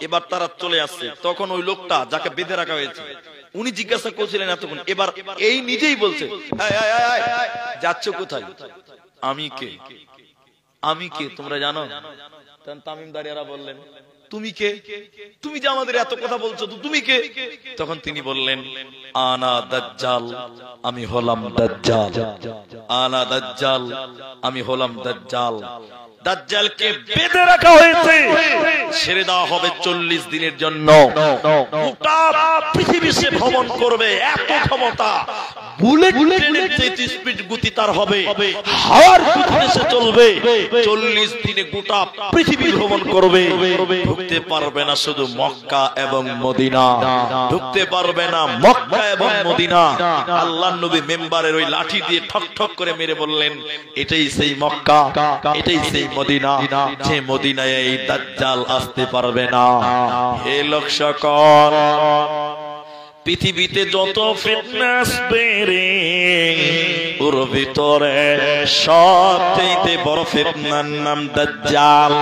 এবার তারা চলে আসছে, তখন ওই লোকটা যাকে বেঁধে রাখা হয়েছে উনি জিজ্ঞাসা করছিলেন এতক্ষণ, এবার এই নিজেই বলছে যাচ্ছ কোথায়? আমি কে তোমরা জানো? তামিমদারিরা বললেন তুমি কে? তুমি যে আমাদের এত কথা বলছো, তুমি কে? তখন তিনি বললেন আনা দাজ্জাল, আমি হলাম দাজ্জাল। আনা দাজ্জাল, আমি হলাম দাজ্জাল। দাজ্জালকে বেঁধে রাখা হয়েছে, ছেড়ে দেওয়া হবে 40 দিনের জন্য। গোটা পৃথিবী সে ভ্রমণ করবে, এত ক্ষমতা, বুলেট ট্রেনের চেয়ে স্পিড গতি তার হবে, হাওয়ার গতিতে সে চলবে। 40 দিনে গোটা পৃথিবী ভ্রমণ করবে। ঢুকতে পারবে না শুধু মক্কা এবং মদিনা, ঢুকতে পারবে না মক্কা এবং মদিনা। আল্লাহর নবী মেম্বারের ওই লাঠি দিয়ে ঠক ঠক করে মেরে বললেন এটাই সেই মক্কা, এটাই সেই মদিনা, যে মদিনায় এই দাজ্জাল আসতে পারবে না। হে লোক সকল, পৃথিবীতে যত ফিতনা আসবে রে, ওর ভিতরে সবচেয়ে বড় ফিতনার নাম দাজ্জাল।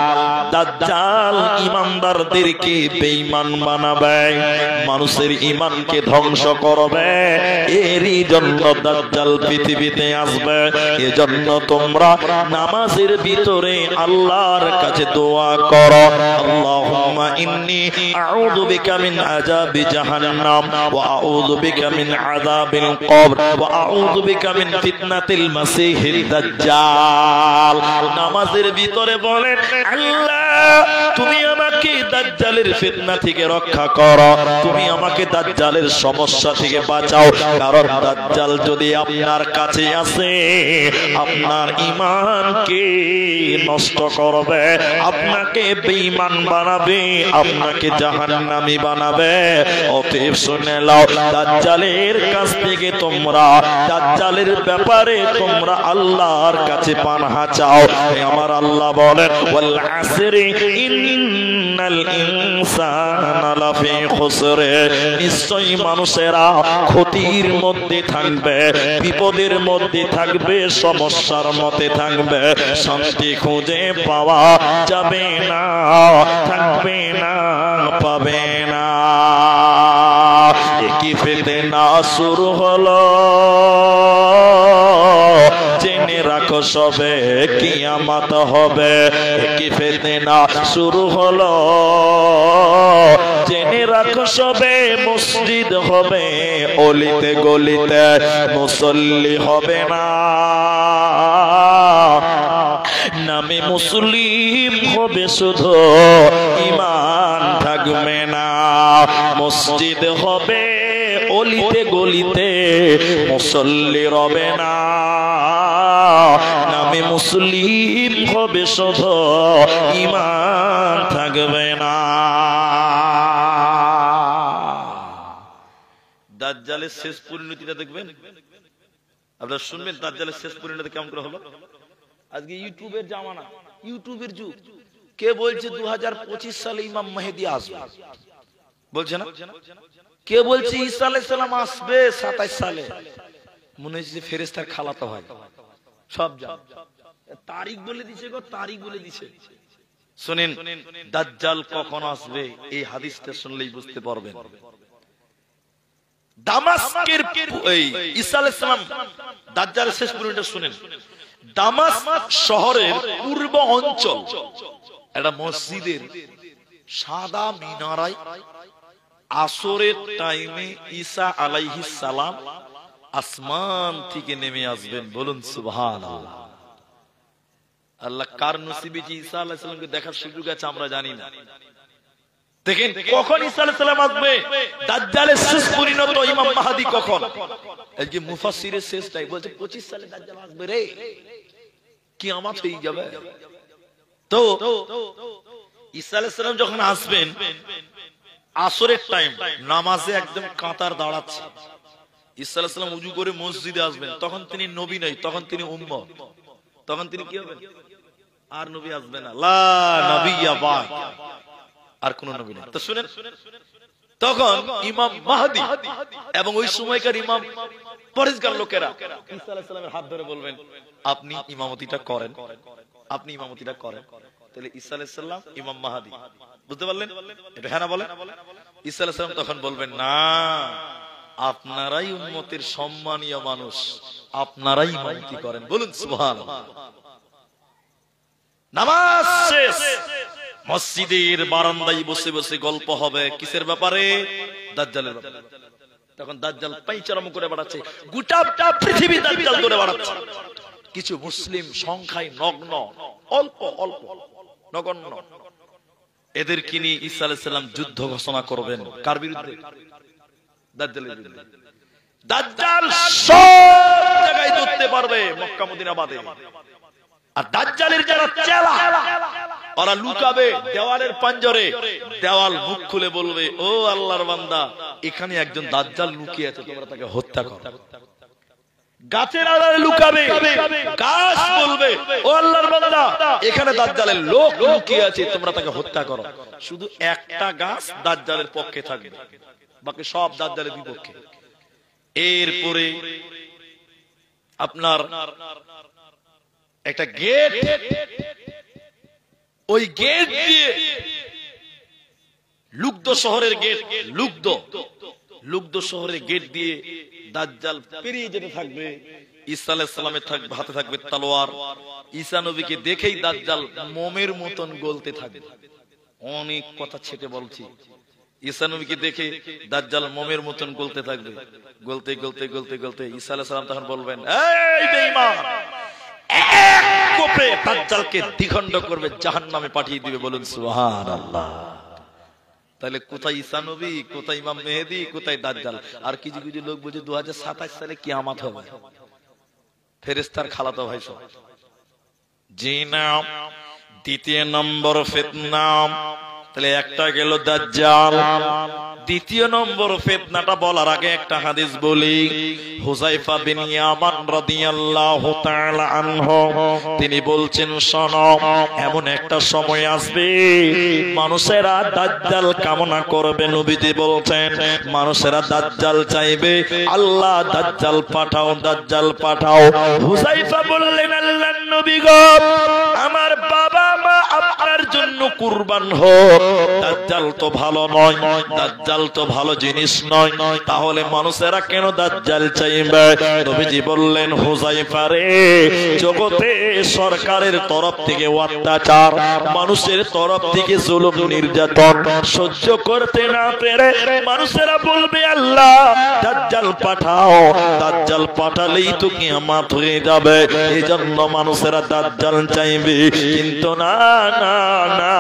দাজ্জাল ইমানদারদেরকে বেঈমান বানাবে, মানুষের ঈমানকে ধ্বংস করবে। এরই জন্য দাজ্জাল পৃথিবীতে আসবে। এজন্য তোমরা নামাজের ভিতরে আল্লাহর কাছে দোয়া করো, আল্লাহুম্মা ইন্নী আউযু বিকা মিন আযাবি জাহান্নাম ওয়া আউযু বিকা মিন আযাবিল কবর ওয়া আউযু বিকা মিন ফিতনাতিল মাসিহিদ দাজ্জাল। নামাজের ভিতরে বলেন আল্লাহ তুমি আমাকে দাজ্জালের ফিতনা থেকে রক্ষা করো, তুমি আমাকে দাজ্জালের সমস্যা থেকে বাঁচাও। কারণ দাজ্জাল যদি আপনার কাছে আসে আপনার ঈমানকে নষ্ট করবে, আপনাকে বেঈমান বানাবে, আপনাকে জাহান্নামী বানাবে। অতএব শুনে নাও, দাজ্জালের কাছ থেকে তোমরা, দাজ্জালের ব্যাপারে তোমরা আল্লাহর কাছে পানাহা চাও। আমার আল্লাহ বলেন ওয়াল আসরি ইন্নাল ইনসানা লাফি খুসর, নিশ্চয়ই মানুষেরা ক্ষতির মধ্যে থাকবে, বিপদের মধ্যে থাকবে, সমস্যার মধ্যে থাকবে। শান্তি খুঁজে পাওয়া যাবে না, থাকবে না, পাবে না। কি ফিতনা শুরু হলো, জেনে রাখো সবে কিয়ামত হবে। কি ফিতনা শুরু হলো, জেনে রাখো সবে মসজিদ হবে, অলিতে গলিতে মুসল্লি হবে না। নামে মুসলিম হবে শুধু ঈমান থাকবে না মসজিদ হবে অলিতে গলিতে মুসল্লি রবে না নামে মুসলিম হবে শুধু ঈমান থাকবে না দাজ্জালের শেষ পরিণতিটা দেখবেন আপনারা শুনবেন দাজ্জালের শেষ পরিণতি কেমন করে হলো আজকে ইউটিউবের জামানা ইউটিউবের যুগ কে বলছে 2025 সালে ইমাম মেহেদী আসবে বলছে না কে বলছে ঈসা আলাইহিস সালাম আসবে 27 সালে মনে হচ্ছে ফেরেশতার খালাতো ভাই সব জান তারিখ বলে দিয়েছে গো তারিখ বলে দিয়েছে শুনেন দাজ্জাল কখন আসবে এই হাদিসটা শুনলেই বুঝতে পারবেন দামাস্কের এই ঈসা আলাইহিস সালাম দাজ্জালের শেষ পরিণতিটা শুনেন দামাস্ক শহরের পূর্ব অঞ্চল একটা মসজিদের সাদা মিনারায় আসরের টাইমে ঈসা আলাইহিস সালাম আসমান থেকে নেমে আসবেন বলুন সুবহানাল্লাহ আল্লাহ কার নসিবে যে ঈসা আলাইহিস সালামকে দেখার সুযোগ আছে আমরা জানি না দেখেন কখন ঈসা আলাইহিস সালাম আসবে দাজ্জালের শেষ পরিণত ইমাম মাহদী কখন এই যে মুফাসসিরের শেষটাই বলছে 25 সালে দাজ্জাল আসবে রে কিয়ামত হয়ে যাবে তো ঈসা আলাইহিস সালাম যখন আসবেন আসরের টাইম নামাজে একদম কাতার দাঁড়াচ্ছে ঈসা আলাইহিস সালাম ওযু করে মসজিদে আসবেন তখন তিনি নবী নয় তখন তিনি উম্মত তখন তিনি কি হবেন আর নবী আসবে না লা নবিয়্যা বা'দ আর কোন নবী নেই তো শুনেন তখন ইমাম মাহদী এবং ওই সময়কার ইমাম পরেজগার লোকেরা ঈসা আলাইহিস সালামের হাত ধরে বলবেন আপনি ইমামতিটা করেন আপনি ইমামতিটা করেন তাহলে ঈসা আলাইহিস সালাম ইমাম মাহদী বুঝতে পারলেন এটা হ্যাঁ না বলেন ঈসা আলাইহিস সালাম তখন বলবেন না আপনারাই উম্মতের সম্মানীয় মানুষ আপনারাই ইমামতি করেন বলুন সুবহানাল্লাহ নামাজ শেষ মসজিদের বারান্দায় বসে বসে গল্প হবে কিসের ব্যাপারে দাজ্জালের ব্যাপারে তখন দাজ্জাল পাইচারাম করে বেড়াচ্ছে গোটা পৃথিবী দাজ্জাল ধরে বেড়াচ্ছে কিছু মুসলিম সংখ্যায় নগ্ন অল্প অল্প নগণ্য এদেরকে নিয়ে ঈসা আলাইহিস সালাম যুদ্ধ ঘোষণা করবেন কার বিরুদ্ধে দাজ্জালের বিরুদ্ধে দাজ্জাল সব জায়গায় ধরতে পারবে মক্কা মদিনা বাদে আর দাজ্জালের যারা চেলা ওরা লুকাবে দেওয়ালের পাঞ্জরে দেওয়াল মুখ খুলে বলবে ও আল্লাহর বান্দা এখানে একজন দাজ্জাল লুকিয়ে আছে তোমরা তাকে হত্যা করো গাছের আড়ালে লুকাবে গাছ বলবে ও আল্লাহর বান্দা এখানে দাজ্জালের লোক লুকিয়ে আছে তোমরা তাকে হত্যা করো শুধু একটা গাছ দাজ্জালের পক্ষে থাকবে বাকি সব দাজ্জালের বিপক্ষে এরপরে আপনার একটা গেট ওই গেট দিয়ে লুব্ধ শহরের গেট লুব্ধ শহরের গেট দিয়ে দাজ্জাল পেরিয়ে যেতে থাকবে ঈসা আলাইহিস সালামের হাতে থাকবে তলোয়ার ঈসা নবীকে দেখেই দাজ্জাল মোমের মতন গলতে থাকবে অনেক কথা ছেটে বলছি ঈসা নবীকে দেখে দাজ্জাল মোমের মতন গলতে থাকবে গলতে গলতে গলতে গলতে ঈসা আলাইহিস সালাম তখন বলবেন এই বেঈমান এক কোপে দাজ্জালকে দ্বিখণ্ড করবে জাহান্নামে পাঠিয়ে দিবে বলুন সুবহানাল্লাহ তাহলে কোথায় ঈসা নবী কোথায় ইমাম মেহেদী কোথায় দাজ্জাল আর কিছু কিছু লোক বলছে 2027 সালে কিয়ামত হবে ফেরেশতার খালাতো ভাই সব জি না দ্বিতীয় নম্বর ফিতনা তাহলে একটা গেল দাজ্জাল দ্বিতীয় নম্বর ফিতনাটা বলার আগে একটা হাদিস বলি হুযায়ফা বিন ইয়ামান রাদিয়াল্লাহু তাআলা আনহু তিনি বলছেন শোনো এমন একটা সময় আসবে মানুষেরা দাজ্জাল কামনা করবে নবীজি বলছেন মানুষেরা দাজ্জাল চাইবে আল্লাহ দাজ্জাল পাঠাও দাজ্জাল পাঠাও হুযায়ফা বললেন আল্লাহর নবী গো আমার বাবা মা আপনার জন্য কুরবান হোক। দাজ্জাল তো ভালো নয়, দাজ্জাল তো ভালো জিনিস নয়, তাহলে মানুষেরা কেন দাজ্জাল চাইবে? নবীজি বললেন, হুযায়ফা রে, জগতে সরকারের তরফ থেকে অত্যাচার, মানুষের তরফ থেকে জুলুম নির্যাতন সহ্য করতে না পেরে মানুষেরা বলবে, আল্লাহ দাজ্জাল পাঠাও, দাজ্জাল পাঠালেই তো কিয়ামত হয়ে যাবে। এই জন্য মানুষেরা দাজ্জাল চাইবে। কিন্তু না না না,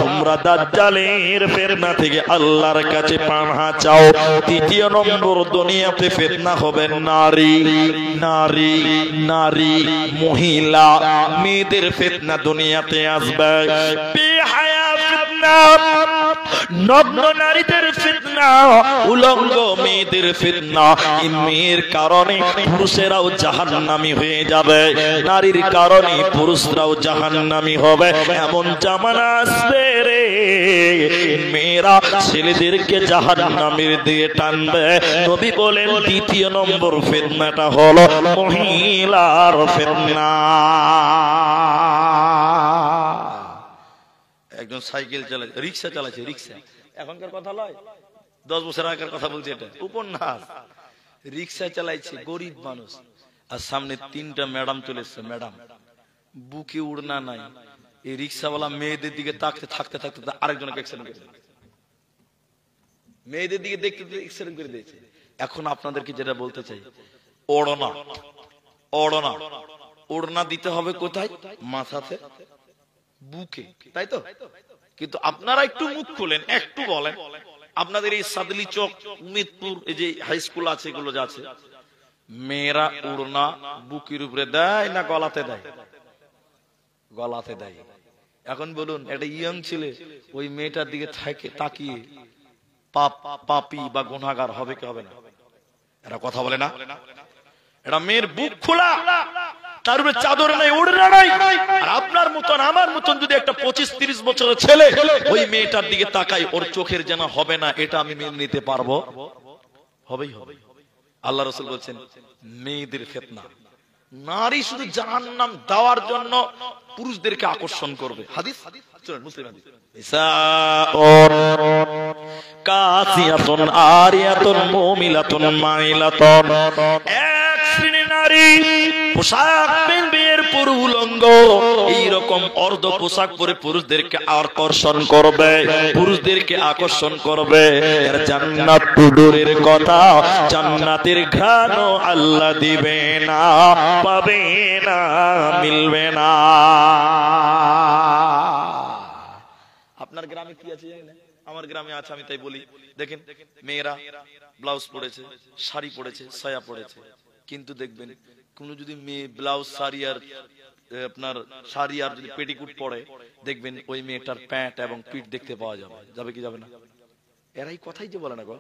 তোমরা দাজ্জালের ফিতনা থেকে আল্লাহর কাছে পানাহ চাও। তৃতীয় নম্বর, দুনিয়াতে ফিতনা হবে নারী, নারী, নারী, মহিলা, মেয়েদের ফিতনা দুনিয়াতে আসবে। বেহায়া ফিতনা, নগ্ন নারীদের ফিতনা, উলঙ্গ মেয়েদের ফিতনা। এই মেয়ের কারণে পুরুষেরাও জাহান্নামী হয়ে যাবে, নারীর কারণে পুরুষরাও জাহান্নামী হবে। এমন জামানা আসবে রে, মেয়েরা ছেলেদেরকে জাহান্নামের দিয়ে টানবে। নবী বলেন, দ্বিতীয় নম্বর ফিতনাটা হলো মহিলার ফিতনা। একজন সাইকেল চালাচ্ছে, রিক্সা চালাচ্ছে, রিক্সা এখনকার কথা নয়, 10 বছর আগের কথা বলছি, এটা উপন্যাস। রিক্সা চালাইছে গরিব মানুষ, আর সামনে 3টা ম্যাডাম চলে এসছে। ম্যাডাম বুকে উড়না নাই, এই রিক্সাওয়ালা মেয়েদের দিকে তাকতে থাকতে থাকতে আরেকজনকে অ্যাক্সিডেন্ট করে, মেয়েদের দিকে দেখতে অ্যাক্সিডেন্ট করে দিয়েছে। এখন আপনাদেরকে যেটা বলতে চাই, ওড়না, ওড়না, ওড়না দিতে হবে কোথায়? মাথাতে, বুকে, তাই তো? কিন্তু আপনারা একটু মুখ খুলেন, একটু বলেন, আপনাদের এই সাদলি চক, উমেদপুর, এই যে হাই স্কুল আছে, এগুলো যা আছে, মেয়েরা উড়না বুকের উপরে দেয় না গলাতে দেয়? গলাতে দেয়। এখন বলুন, একটা ইয়ং ছেলে ওই মেয়েটার দিকে তাকিয়ে পাপী বা গুনাহগার হবে কি হবে না? এরা কথা বলে না? এটা মেয়ের বুক খোলা, তার উপরে চাদর নাই, ওড়না নাই। আর আপনার মতন আমার মতন যদি একটা 25-30 বছরের ছেলে ওই মেয়েটার দিকে তাকাই, ওর চোখের যেন হবে না, এটা আমি মেনে নিতে পারবো? হবেই হবে। আল্লাহ রাসূল বলছেন, মেয়েদের ফিতনা, নারী শুধু জাহান্নাম দেওয়ার জন্য পুরুষদেরকে আকর্ষণ করবে। হাদিস চলুন, মুসলিম হাদিস, ইসাউন কাসিয়াতুন আরিয়াতুন মুমিলাতুন মাইলাতুন। এক শ্রেণীর নারী পোশাক পরবে এরপর উলঙ্গ, এইরকম অর্ধ পোশাক পরে পুরুষদেরকে আকর্ষণ করবে, পুরুষদেরকে আকর্ষণ করবে। এর জান্নাত দূরের কথা, জান্নাতের ঘ্রাণও আল্লাহ দিবে না, পাবে না, মিলবে না। আপনার গ্রামে কি আছে জানেন? আমার গ্রামে আছে, আমি তাই বলি। দেখেন, মেয়েরা ব্লাউজ পরেছে, শাড়ি পরেছে, সায়া পরেছে, কিন্তু দেখবেন কোন যদি মেয়ে ব্লাউজ শাড়ি আর আপনার শাড়ি আর যদি পেটিকুট পরে, দেখবেন ওই মেয়েটার প্যান্ট এবং পিঠ দেখতে পাওয়া যাবে। যাবে কি যাবে না? এরাই কথাই যে বলে না গো,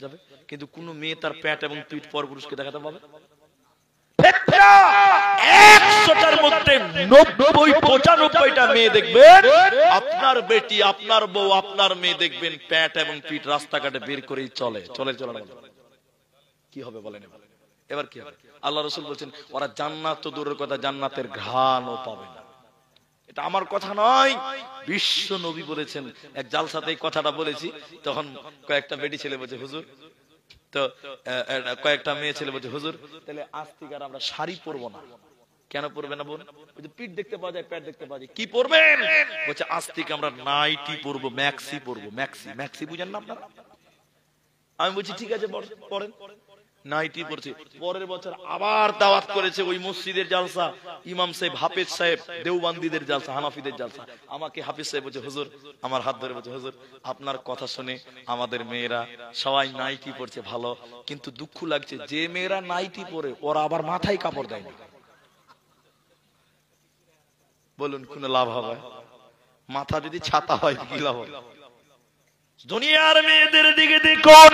যাবে। কিন্তু কোন মেয়ে তার প্যান্ট এবং পিঠ পর পুরুষকে দেখাতে পাবে? 100টার মধ্যে 90-95টা মেয়ে দেখবেন, আপনার বেটি, আপনার বউ, আপনার মেয়ে দেখবেন প্যান্ট এবং পিঠ রাস্তাঘাটে বের করেই চলে। চলে না? কি হবে বলেন? এবার কি হবে? আল্লাহ রাসূল বলছেন, ওরা জান্নাত তো দূরের কথা, জান্নাতের ঘ্রাণও পাবে না। এটা আমার কথা নয়, বিশ্ব নবী বলেছেন। এক জালসাতে এই কথাটা বলেছি, তখন কয়েকটা বেটি ছেলে বলছে, হুজুর, তো কয়েকটা মেয়ে ছেলে বলছে, হুজুর তাহলে আজ থেকে আর আমরা শাড়ি পরবো না। কেন পরবে না বোন? বলছে পিঠ দেখতে পাওয়া যায়, প্যান্ট দেখতে পাওয়া যায়। কি পরবেন? বলছে আজ থেকে আমরা নাইটি পরবো, ম্যাক্সি পরবো। ম্যাক্সি বুঝেন না আপনারা? আমি বলছি ঠিক আছে, পরেন। নাইটি পড়ছে। পরের বছর আবার দাওয়াত করেছে ওই মসজিদের জালসা, ইমাম সাহেব, হাফেজ সাহেব, দেওবন্দিদের জালসা, হানাফিদের জালসা। আমাকে হাফেজ সাহেব বলছে, হুজুর, আমার হাত ধরে বলছে, হুজুর আপনার কথা শুনে আমাদের মেয়েরা সবাই নাইটি পড়ছে ভালো, কিন্তু দুঃখ লাগছে যে মেয়েরা নাইটি পরে ওরা আবার মাথায় কাপড় দেয় না। বলুন কোন লাভ হবে? মাথা যদি ছাতা হয় কি লাভ হবে? দুনিয়ার মেয়েদের দিকে দেখুন,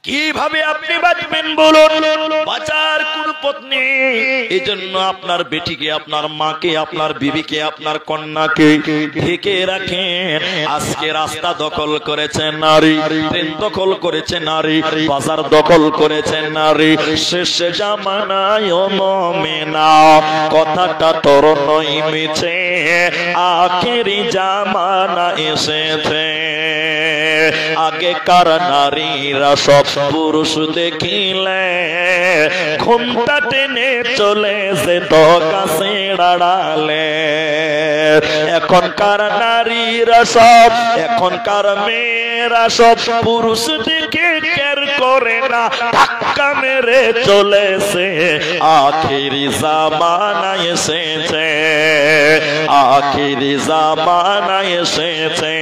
কিভাবে আপনি বাঁচবেন বলুন? বাঁচার কোন পথ নেই। এজন্য আপনার বেটিকে, আপনার মাকে, আপনার বিবিকে, আপনার কন্যাকে ঢেকে রাখেন। আজকে রাস্তা দখল করেছে নারী, ট্রেন দখল করেছে নারী, বাজার দখল করেছে নারী। শেষ জামানায় ও মুমিনা, কথাটা তোর নয় মিছে, আখেরি জামানা এসেছে। আগেকার নারীরা সব পুরুষ দেখিলে ঘুমটা টেনে চলে যেত গাছের আড়ালে। এখনকার নারীরা সব, এখনকার মেয়েরা সব পুরুষ দেখে কেয়ার করে না, ধাক্কা মেরে চলেছে। আখেরি জামানা এসেছে, আখেরি জামানা এসেছে।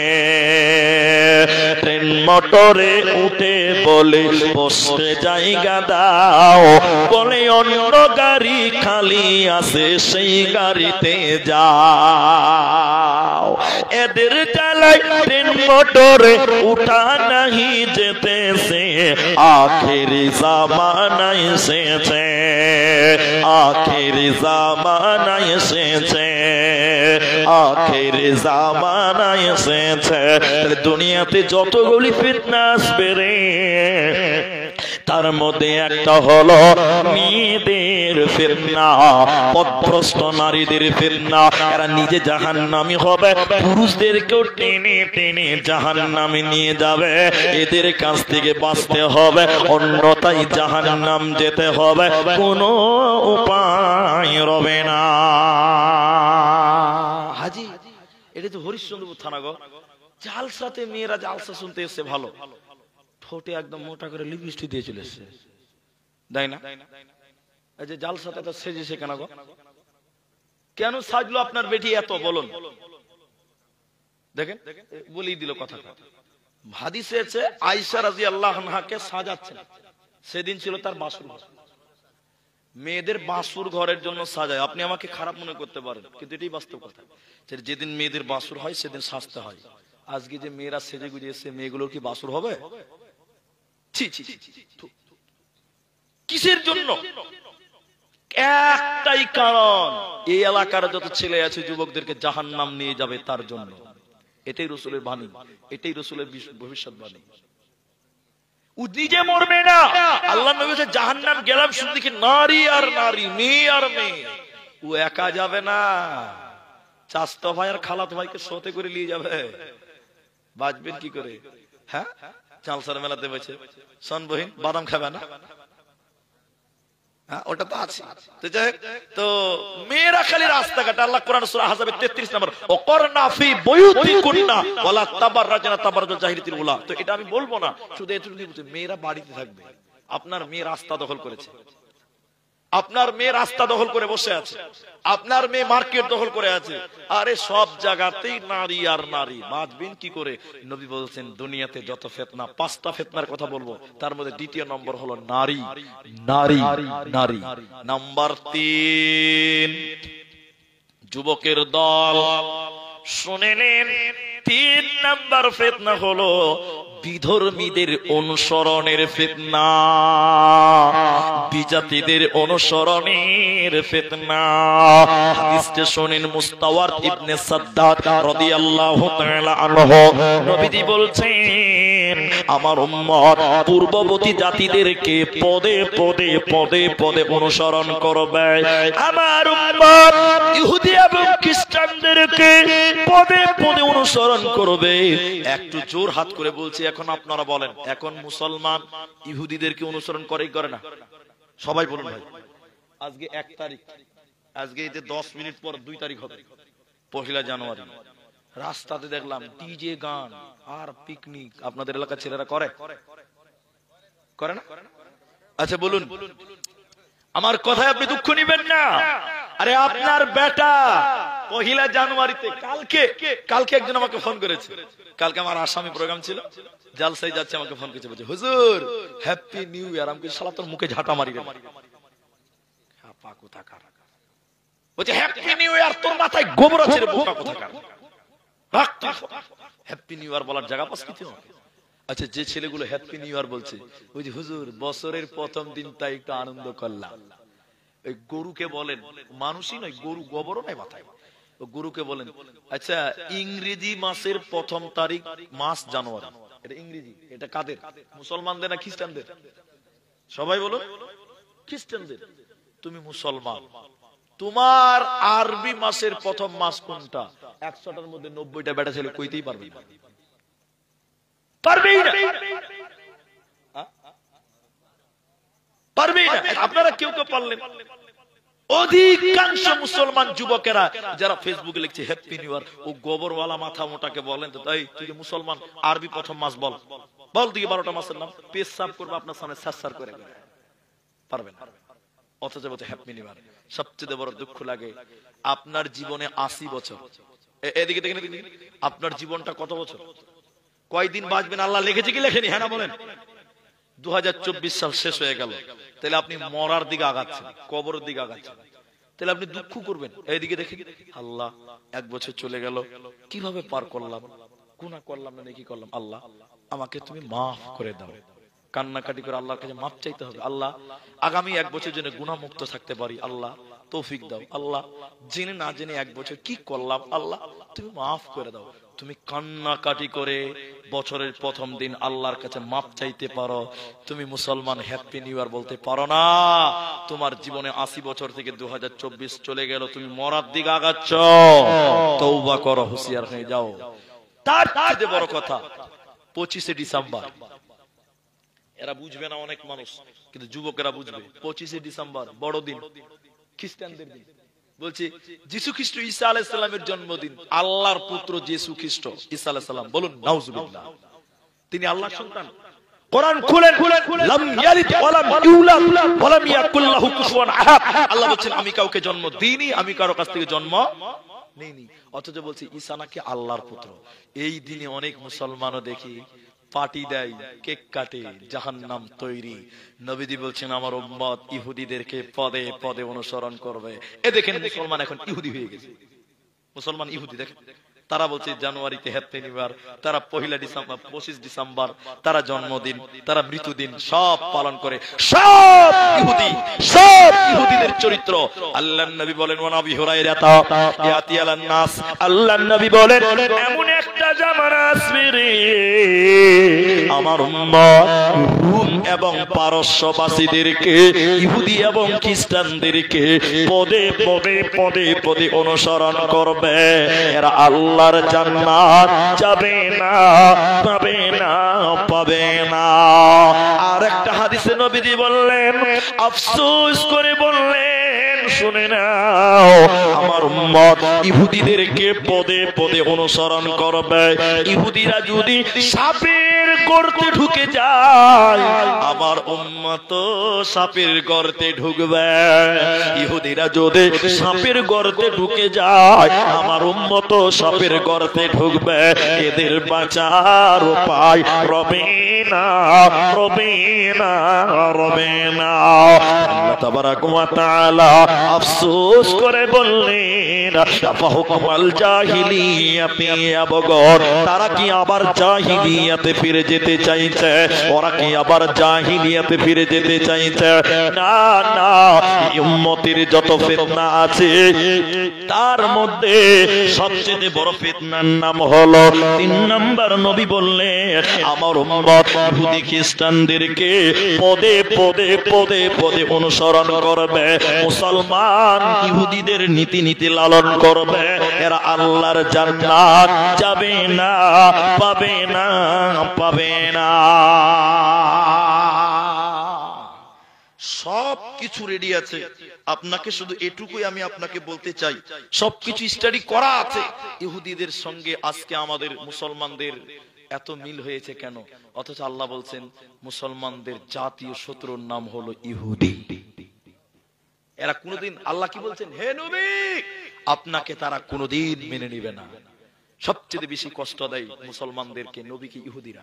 ট্রেন মোটরে উঠে বলে বসতে জায়গা দাও, বলে অন্য গাড়ি খালি আছে সেই গাড়িতে যাও। এদের জ্বালায় ট্রেন মোটরে উঠা নাহি যেতেছে। আখেরি জামানা এসেছে, আখেরি জামানা এসেছে, আখেরি জামানা এসেছে। দুনিয়াতে যতগুলি ফিতনা আসবে রে, তার মধ্যে একটা হলো মেয়েদের ফিতনা, পথভ্রষ্ট নারীদের ফিতনা। এরা নিজে জাহান্নামী হবে, পুরুষদেরকেও টেনে টেনে জাহান্নামে নিয়ে যাবে। এদের কাছ থেকে বাঁচতে হবে, অন্যথায় জাহান্নাম যেতে হবে, কোনো উপায় রবে না। হাজি, এটা তো হরিশ্চন্দ্রপুর থানা গো। জালসাতে মেয়েরা জালসা শুনতে এসছে, ভালো ঠোঁটে একদম মোটা করে লিপস্টিক দিয়ে চলে এসছে, তাই না? এই যে জালসাতে তো সেজেছে কেন গো? কেন সাজলো আপনার বেটি এত? বলুন দেখেন, বলেই দিল কথা। হাদিসে আছে আয়েশা রাদিয়াল্লাহু আনহাকে সাজাচ্ছেন, সেদিন ছিল তার বাসর ঘর। মেয়েদের বাসুর ঘরের জন্য সাজায়। আপনি আমাকে খারাপ মনে করতে পারেন, কিন্তু এটাই বাস্তব কথা। যেদিন মেয়েদের বাসুর হয় সেদিন সাজতে হয়। আজকে যে মেয়েরা সেজে গুজে এসে, মেয়েগুলোর কি বাসুর হবে? কিসের জন্য? একটাই কারণ, এই এলাকার যত ছেলে আছে যুবকদেরকে জাহান্নাম নিয়ে যাবে তার জন্য। এটাই রাসূলের বাণী, এটাই রাসূলের ভবিষ্যৎবাণী। ও নিজে মরবে না। আল্লাহ নবী বলেছেন জাহান্নাম গেলাম শুধু দেখি নারী আর নারী, মেয়ে আর মেয়ে। ও একা যাবে না, চাচতো ভাই আর খালাতো ভাইকে সাথে করে নিয়ে যাবে। বাঁচবেন কি করে? হ্যাঁ, চালসার মেলাতে বসে শোন বহিন বাদাম খাবে না, ওটা তো আছে। তো মেয়েরা খালি রাস্তাঘাট, আল্লাহ কোরআন সূরা আহজাবের 33 নম্বর, ওয়াকরনা ফি বুয়ুতিকুন্না ওয়ালা তাবাররাজনা তাবাররুজ জাহিলিয়াতিল উলা। তো এটা আমি বলবো না, শুধু এটুকুই বলছি, মেয়েরা বাড়িতে থাকবে। আপনার মেয়ে রাস্তা দখল করেছে, আপনার মেয়ে রাস্তা দখল করে বসে আছে, আপনার মেয়ে মার্কেট দখল করে আছে। আরে সব জায়গাতেই নারী আর নারী, বাঁচবেন কি করে? নবী বলছেন দুনিয়াতে যত ফিতনা, 5টা ফিতনার কথা বলবো, তার মধ্যে দ্বিতীয় নম্বর হলো নারী, নারী, নারী। নাম্বার 3, যুবকের দল শুনে নেন। 3 নাম্বার ফিতনা হলো বিধর্মীদের অনুসরণের ফিতনা, বিজাতিদের অনুসরণের ফিতনা। হাদিসটা শুনেন, মুস্তাওয়ারদ ইবনে সাদ্দাদ রাদিয়াল্লাহু তাআলা আনহু নবীজি বলছেন, আমার উম্মত পূর্ববর্তী জাতিদেরকে পদে পদে পদে পদে অনুসরণ করবে। আমার উম্মত ইহুদি এবং খ্রিস্টানদেরকে পদে পদে অনুসরণ করবে। একটু জোর হাত করে বলছি, এখন আপনারা বলেন, এখন মুসলমান ইহুদিদেরকে অনুসরণ করে কি করে না? সবাই বলুন ভাই। আজকে 1 তারিখ, আজকে এই যে 10 মিনিট পর 2 তারিখ হবে, 1 জানুয়ারি। রাস্তাতে দেখলাম ডিজে গান আর পিকনিক। আপনাদের এলাকার ছেলেরা করে করে না? আচ্ছা বলুন, আমার কথায় আপনি দুঃখ নিবেন না। আরে আপনার বেটা 1 জানুয়ারিতে, কালকে একজন আমাকে ফোন করেছে। কালকে আমার আসামি প্রোগ্রাম ছিল, জালসায় যাচ্ছে, আমাকে ফোন করেছে, বলছে হুজুর হ্যাপি নিউ ইয়ার। আমি বলছি শালা তোর মুখে ঝাঁটা মারি রে। বলছে হ্যাপি নিউ ইয়ার, তোর মাথায় গোবর আছে রে বোকা কোথাকার। হ্যাপি নিউ ইয়ার বলার জায়গা পাস কি? আচ্ছা, যে ছেলেগুলো হ্যাপি নিউ ইয়ার বলছে, ওই যে হুজুর বছরের প্রথম দিন তাই একটু আনন্দ করলাম, ওই গরুকে বলেন, মানুষই নয় গরু, গোবরও নাই মাথায়, গরুকে বলেন আচ্ছা ইংরেজি মাসের প্রথম তারিখ মাস জানুয়ারি, এটা ইংরেজি, এটা কাদের? মুসলমানদের না খ্রিস্টানদের? সবাই বলো খ্রিস্টানদের। তুমি মুসলমান, তোমার আরবি মাসের প্রথম মাস কোনটা? 100টার মধ্যে 90টা বেটা ছেলে কইতেই পারবে না, পারবেই না, পারবেই না। আপনারা কেউ কেউ পারলেন। অধিকাংশ মুসলমান যুবকেরা যারা ফেসবুকে লিখছে হ্যাপি নিউ ইয়ার, ও গোবরওয়ালা মাথা মোটাকে বলেন তো, তাই তুই যে মুসলমান আরবি প্রথম মাস বল, বল তুই 12টা মাসের নাম, পেশ সাফ করবে আপনার সামনে সার করে পারবেন। অথচ বলতে হ্যাপি নিউ ইয়ার। সবচেয়ে বড় দুঃখ লাগে, আপনার জীবনে 80 বছর, এদিকে দেখেন, আপনার জীবনটা কত বছর, কয়দিন বাঁচবেন আল্লাহ লিখেছে কি লেখেনি? হ্যাঁ না বলেন? 2024 সাল শেষ হয়ে গেল, তাহলে আপনি মরার দিকে আগাচ্ছেন, কবরের দিকে আগাচ্ছেন, তাহলে আপনি দুঃখ করবেন। এইদিকে দেখেন, আল্লাহ 1 বছর চলে গেল, কিভাবে পার করলাম, গুনাহ করলাম না নাকি করলাম, আল্লাহ আমাকে তুমি মাফ করে দাও। কান্নাকাটি করে আল্লাহর কাছে মাফ চাইতে হবে, আল্লাহ আগামী 1 বছর জন্য গুনাহ মুক্ত থাকতে পারি, আল্লাহ তৌফিক দাও, আল্লাহ জেনে না জেনে 1 বছর কি করলাম, আল্লাহ তুমি মাফ করে দাও। তুমি কান্নাকাটি করে বছরের প্রথম দিন আল্লাহর কাছে মাপ চাইতে পারো, তুমি মুসলমান হ্যাপি নিউ ইয়ার বলতে পারো না। তোমার জীবনে 80 বছর থেকে 2024 চলে গেল, তুমি মরার দিকে আগাচ্ছ, তওবা করো, হুঁশিয়ার হয়ে যাও। তার চেয়ে বড় কথা 25শে ডিসেম্বর, এরা বুঝবে না অনেক মানুষ, কিন্তু যুবকেরা বুঝবে। 25শে ডিসেম্বর বড় দিন, খ্রিস্টানদের দিন। বলছি যীশু খ্রিস্ট ঈসা আলাইহিস সালামের জন্মদিন, আল্লাহর পুত্র যীশু খ্রিস্ট ঈসা আলাইহিস সালাম, বলুন নাউজুবিল্লাহ, তিনি আল্লাহর সন্তান। কোরআন খুলেন, লাম ইয়ালিদ ওয়া লাম ইউলাদ ওয়া লাম ইয়াকুল লাহু কুফুয়ান আহাদ। আল্লাহ বলেন আমি কাউকে জন্ম দিইনি, আমি কারো কাছ থেকে জন্ম নেইনি। অথচ বলছি ঈসা নাকি আল্লাহর পুত্র। এই দিনে অনেক মুসলমানও দেখি পার্টি দেয়, কেক কাটে, জাহান্নাম তৈরি। নবীজি বলছেন আমার উম্মত ইহুদিদেরকে পদে পদে অনুসরণ করবে। এ দেখেন মুসলমান এখন ইহুদি হয়ে গেছে, মুসলমান ইহুদি দেখেন, তারা বলছে জানুয়ারিতে হ্যাপি নিউ ইয়ার, তারা 1 ডিসেম্বর 25 ডিসেম্বর তারা জন্মদিন, তারা মৃত্যুদিন সব পালন করে। সব ইহুদি, সব ইহুদিদের চরিত্র। আল্লাহর নবী বলেন ওয়া নবী হুরায়রা ইয়াতি আলান নাস, আল্লাহর নবী বলেন এমন একটা জামানা আসবে রে, আমার উম্মত রোম এবং পারস্যবাসীদেরকে, ইহুদি এবং খ্রিস্টানদেরকে পদে পদে পদে পদে অনুসরণ করবে। এরা আল্লাহর জান্নাত যাবে না, পাবে না, পাবে না। আর একটা হাদিসে নবীজি বললেন, আফসোস করে বললেন, শুনে নাও আমার উম্মত ইহুদিদেরকে পদে পদে অনুসরণ করবে। ইহুদিরা যদি সাপের গর্তে ঢুকে যায়, আমার উম্মত সাপের গর্তে ঢুকবে। ইহুদিরা যদি সাপের গর্তে ঢুকে যায়, আমার উম্মত সাপের গর্তে ঢুকবে। এদের বাঁচার উপায় রবে না, রবে না, রবে না। আল্লাহ তাবারাক ওয়া তাআলা আফসোস করে বললেন, আফাহুকুমাল জাহিলিয়াতি ইয়াবগুন, তারা কি আবার জাহিলিয়াতে ফিরে যেতে চাইছে? ওরা কি আবার জাহিলিয়াতে ফিরে যেতে চাইছে? না না, উম্মতের যত ফিতনা আছে তার মধ্যে সবচেয়ে বড় ফিতনার নাম হলো 3 নাম্বার। নবী বললেন আমার উম্মত ইহুদি খ্রিস্টানদেরকে পদে পদে পদে পদে অনুসরণ করবে, মুসলমান ইহুদিদের নীতি নীতি লালন করবে। এরা আল্লাহর জান্নাত যাবে না, পাবে না, পাবে না। সবকিছু রেডি আছে, আপনাকে শুধু এটুকুই আমি আপনাকে বলতে চাই, সবকিছু স্টাডি করা আছে। ইহুদিদের সঙ্গে আজকে আমাদের মুসলমানদের এত মিল হয়েছে কেন? অথচ আল্লাহ বলছেন মুসলমানদের জাতীয় শত্রুর নাম হলো ইহুদি। এরা কোনদিন, আল্লাহ কি বলছেন, হে নবী আপনাকে তারা কোনদিন মেনে নিবে না। সবচেয়ে বেশি কষ্ট দেয় মুসলমানদেরকে নবীকে ইহুদিরা।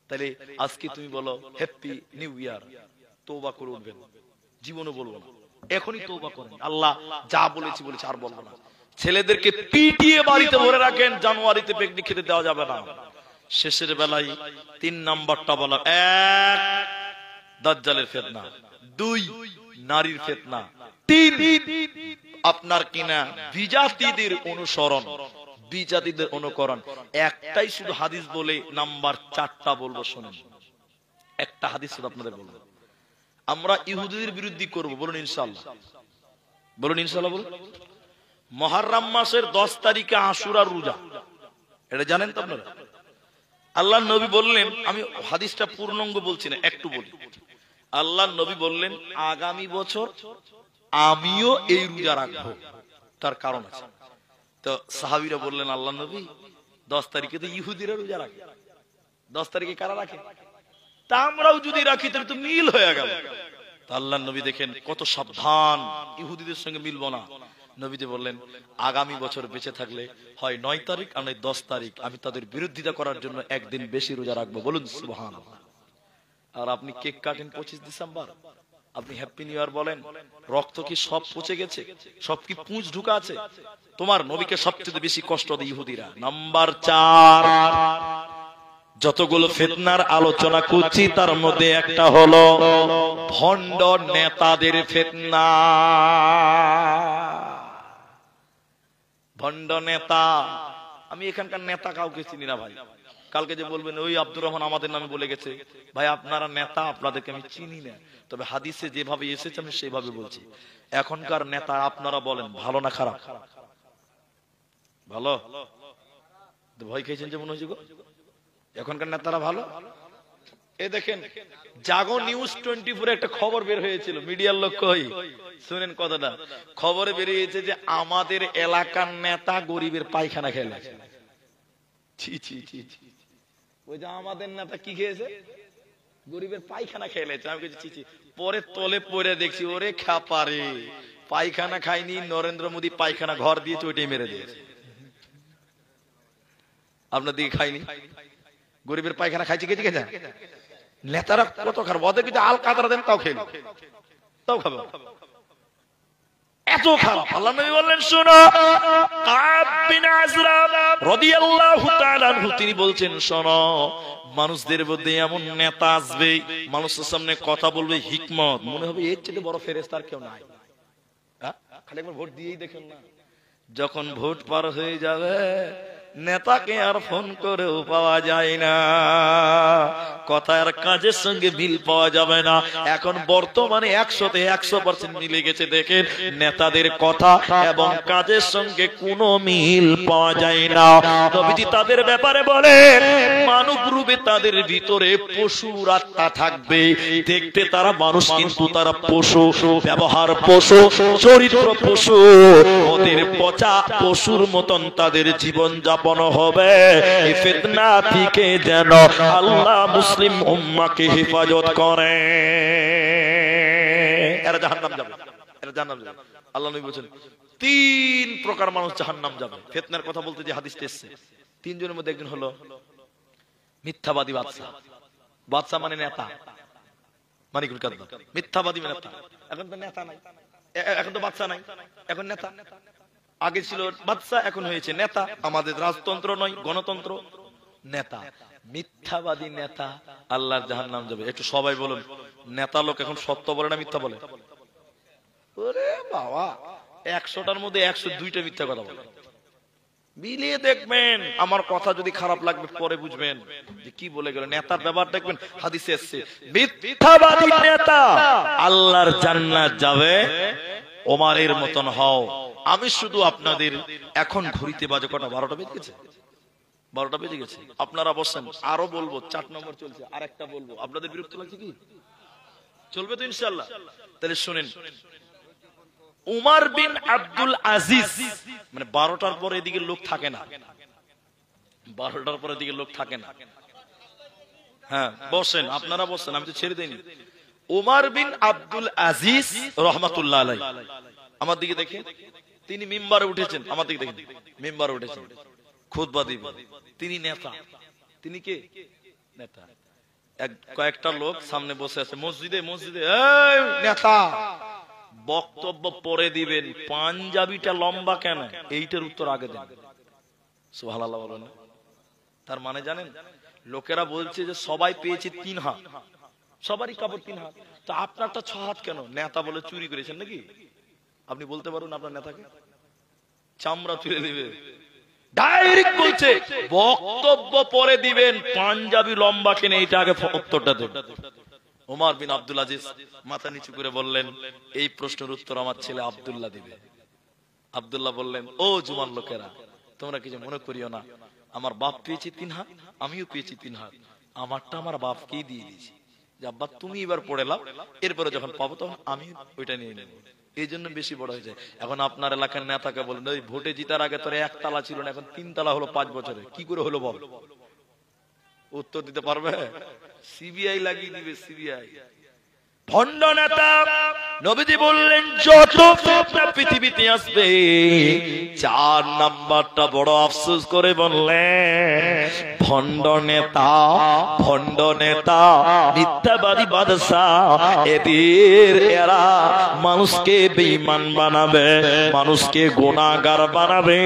তাহলে আজকে তুমি বলো হ্যাপি নিউ ইয়ার, তওবা করে উঠবেন, জীবনও বলবো না, এখনই তওবা করেন। আল্লাহ যা বলেছি বলেছি, আর বলবো না। ছেলেদেরকে পিটিয়ে বাড়িতে ভরে রাখেন, জানুয়ারিতে পিকনিক খেতে দেওয়া যাবে না। শেষের বেলায় 3 নাম্বারটা বলা, 1 দাজ্জালের ফিতনা, 2 নারীর ফিতনা, 3 আপনার কিনা বিজাতিদের অনুসরণ, বিজাতিদের অনুকরণ। একটাই শুধু হাদিস বলে নাম্বার 4টা বলবো, শুনুন। একটা হাদিস শুধু আপনাদের বলবো, আমরা ইহুদিদের বিরুদ্ধে করব, বলুন ইনশাআল্লাহ, বলুন ইনশাআল্লাহ, বলুন। মুহররম মাসের 10 তারিখে আশুরার রোজা, এটা জানেন তো আপনারা? আল্লাহ নবী বললেন, আমি হাদিসটা পূর্ণাঙ্গ বলছি না, একটু বলি। আল্লাহ নবী বললেন আগামী বছর আমিও এই রোজা রাখবো, তার কারণ আছে। তো সাহাবীরা বললেন আল্লাহ নবী 10 তারিখে তো ইহুদিরা রোজা রাখে, 10 তারিখে কারা রাখে? তা আমরাও যদি রাখি তাহলে তো মিল হয়ে গেল। তা আল্লাহ নবী দেখেন কত সাবধান, ইহুদিদের সঙ্গে মিলবো না। নবীজি বললেন আগামী বছর বেঁচে থাকলে হয় 9 তারিখ আর নয় 10 তারিখ আমি তাদের বিরোধিতা করার জন্য একদিন বেশি রোজা রাখবো, বলুন সুবহানাল্লাহ। আর আপনি কেক কাটেন 25 ডিসেম্বর, আপনি হ্যাপি নিউ ইয়ার বলেন, রক্ত কি সব পচে গেছে? সব কি পুঁজ ঢুকা আছে? তোমার নবীকে সবচেয়ে বেশি কষ্ট দেয় ইহুদিরা। নাম্বার 4, যতগুলো ফিতনার আলোচনা করছি তার মধ্যে একটা হলো ভণ্ড নেতাদের ফিতনা। ভণ্ড নেতা, আমি এখানকার নেতা কাউকে চিনি না ভাই। কালকে যে বলবেন ওই আব্দুর রহমান আমাদের নামে বলে গেছে, ভাই আপনারা নেতা, আপনাদেরকে আমি চিনি না, তবে হাদিসে যেভাবে এসেছে আমি সেভাবে বলছি। এখনকার নেতা আপনারা বলেন ভালো না খারাপ? ভালো। ভয় খেয়েছেন যে মনে হয়েছে গো, এখনকার নেতারা ভালো। এই দেখেন জাগো নিউজ 24 একটা খবর বের হয়েছিল, মিডিয়ার লোক কই শুনেন কথাটা। খবরে বেরিয়েছে যে আমাদের এলাকার নেতা গরিবের পায়খানা খেয়েছে। ছি ছি ছি ছি, ওই যে আমাদের নেতা কি খেয়েছে? গরিবের পায়খানা খেয়েছে। আমি বলছি ছি ছি। পরে তলে পড়ে দেখছি ওরে খাপারে, পায়খানা খাইনি, নরেন্দ্র মোদী পায়খানা ঘর দিয়েছে, ওইটাই মেরে দিয়েছে। আপনার দিকে খাইনি, গরিবের পায়খানা খাইছে কে? ঠিক আছে, নেতারা কত খারাপ, ওদের কিন্তু আল কাতরা দেন তাও খেলো, তাও খাবে, এত খারাপ। আল্লাহ নবী বললেন শোনো, কাব বিন আজরাম রাদিয়াল্লাহু তাআলা আনহু তিনি বলছেন শোনো, মানুষদের মধ্যে এমন নেতা আসবে, মানুষের সামনে কথা বলবে হিকমত, মনে হবে এর চেয়ে বড় ফেরেশতা আর কেউ নাই। খালি একবার ভোট দিয়েই দেখেন না, যখন ভোট পার হয়ে যাবে নেতাকে আর ফোন করেও পাওয়া যায় না, কথা আর কাজের সঙ্গে মিল পাওয়া যাবে না। এখন বর্তমানে 100তে 100% মিলে গেছে। দেখেন নেতাদের কথা এবং কাজের সঙ্গে কোনো মিল পাওয়া যায় না। নবীজি তাদের ব্যাপারে বলেন মানব রূপে তাদের ভিতরে পশুর আত্মা থাকবে, দেখতে তারা মানুষ কিন্তু তারা পশু, ব্যবহার পশু, চরিত্র পশু, ওদের পচা পশুর মতন তাদের জীবন যাপন হবে। এই ফিতনা থেকে যেন আল্লাহ মুসলিম উম্মাহকে হেফাজত করে। এরা জাহান্নাম যাবে, এরা জাহান্নাম যাবে। আল্লাহ নবী বলেন 3 প্রকার মানুষ জাহান্নাম যাবে। ফিতনার কথা বলতে যে হাদিসটা এসেছে, 3 জনের মধ্যে একজন হলো মিথ্যাবাদী বাদশা। বাদশা মানে নেতা, মানে কি কথা, মিথ্যাবাদী নেতা। এখন তো নেতা নাই, এখন তো বাদশা নাই, এখন নেতা। আগে ছিল বাদশা, এখন হয়েছে নেতা। আমাদের রাজতন্ত্র নয়, গণতন্ত্র, নেতা। মিথ্যাবাদী নেতা আল্লাহর জাহান্নাম যাবে। একটু সবাই বলুন, নেতা লোক এখন সত্য বলে না মিথ্যা বলে? ওরে বাবা, 100টার মধ্যে 102টা মিথ্যা কথা বলে। মিলিয়ে দেখবেন, আমার কথা যদি খারাপ লাগবে পরে বুঝবেন যে কি বলে গেল। নেতার ব্যাপার দেখবেন হাদিসে এসেছে, মিথ্যাবাদী নেতা আল্লাহর জান্নাত যাবে, ওমরের মতন হও। আমি শুধু আপনাদের এখন ঘড়িতে বাজে কটা, 12টা বেজে গেছে, 12টা বেজে গেছে। আপনারা বসেন, আরো বলবো, 4 নম্বর চলছে, আরেকটা বলবো। আপনাদের বিরক্ত লাগছে কি? চলবে তো ইনশাআল্লাহ? তাহলে শুনেন, উমর বিন আব্দুল আজিজ, মানে 12টার পরে এদিকে লোক থাকে না, 12টার পরে এদিকে লোক থাকে না। হ্যাঁ বসেন, আপনারা বসেন, আমি তো ছেড়ে দেইনি। উমর বিন আব্দুল আজিজ রহমাতুল্লাহ আলাইহি, আমার দিকে দেখেন, তিনি মিম্বারে উঠেছেন, আমার দিকে দেখেন, মিম্বারে উঠেছেন, খুতবা দিবেন। তিনি নেতা। তিনি কে? নেতা। কয়েকটা লোক সামনে বসে আছে মসজিদে, মসজিদে এই নেতা বক্তব্য পরে দিবেন, পাঞ্জাবিটা লম্বা কেন, এইটার উত্তর আগে দেন। সুবহানাল্লাহ বলেন। তার মানে জানেন, লোকেরা বলছে যে সবাই পেয়েছে 3 হাত, সবারই কাপড় 3 হাত, তো আপনারটা 6 হাত কেন? নেতা বলে চুরি করেছেন নাকি? আপনি বলতে পারুন আপনার নেতাকে, চামড়া তুলে দিবে। ডাইরেক্ট বলছে বক্তব্য পরে দিবেন, পাঞ্জাবি লম্বা কেনে, এটা আগে উত্তরটা দেন। ওমর বিন আব্দুল আজিজ মাথা নিচু করে বললেন, এই প্রশ্নের উত্তর আমার ছেলে আব্দুল্লাহ দিবে। আব্দুল্লাহ বললেন, ও জুমান লোকেরা, তোমরা কিছু মনে করিও না, আমার বাপ পেয়েছি 3 হাত, আমিও পেয়েছি 3 হাত, আমারটা আমার বাপকেই দিয়ে দিয়েছি, যে আব্বা তুমি এবার পড়ে লাও, এরপরে যখন পাবো তখন আমি ওইটা নিয়ে নেবো। এই জন্য বেশি বড় হয়ে যায়। এখন আপনার এলাকার নেতাকে বলেন, ওই ভোটে জিতার আগে তোর 1 তালা ছিল না, এখন 3 তালা হলো 5 বছরে, কি করে হলো বল? উত্তর দিতে পারবে? সিবিআই লাগিয়ে দিবে, সিবিআই। ভণ্ড নেতা। নবীজি বললেন যত ফিতনা পৃথিবীতে আসবে, 4 নাম্বারটা বড় আফসোস করে বললেন, ভণ্ড নেতা, ভণ্ড নেতা, মিথ্যাবাদী বাদশাহ, এরা মানুষকে বেঈমান বানাবে, মানুষকে গুনাহগার বানাবে,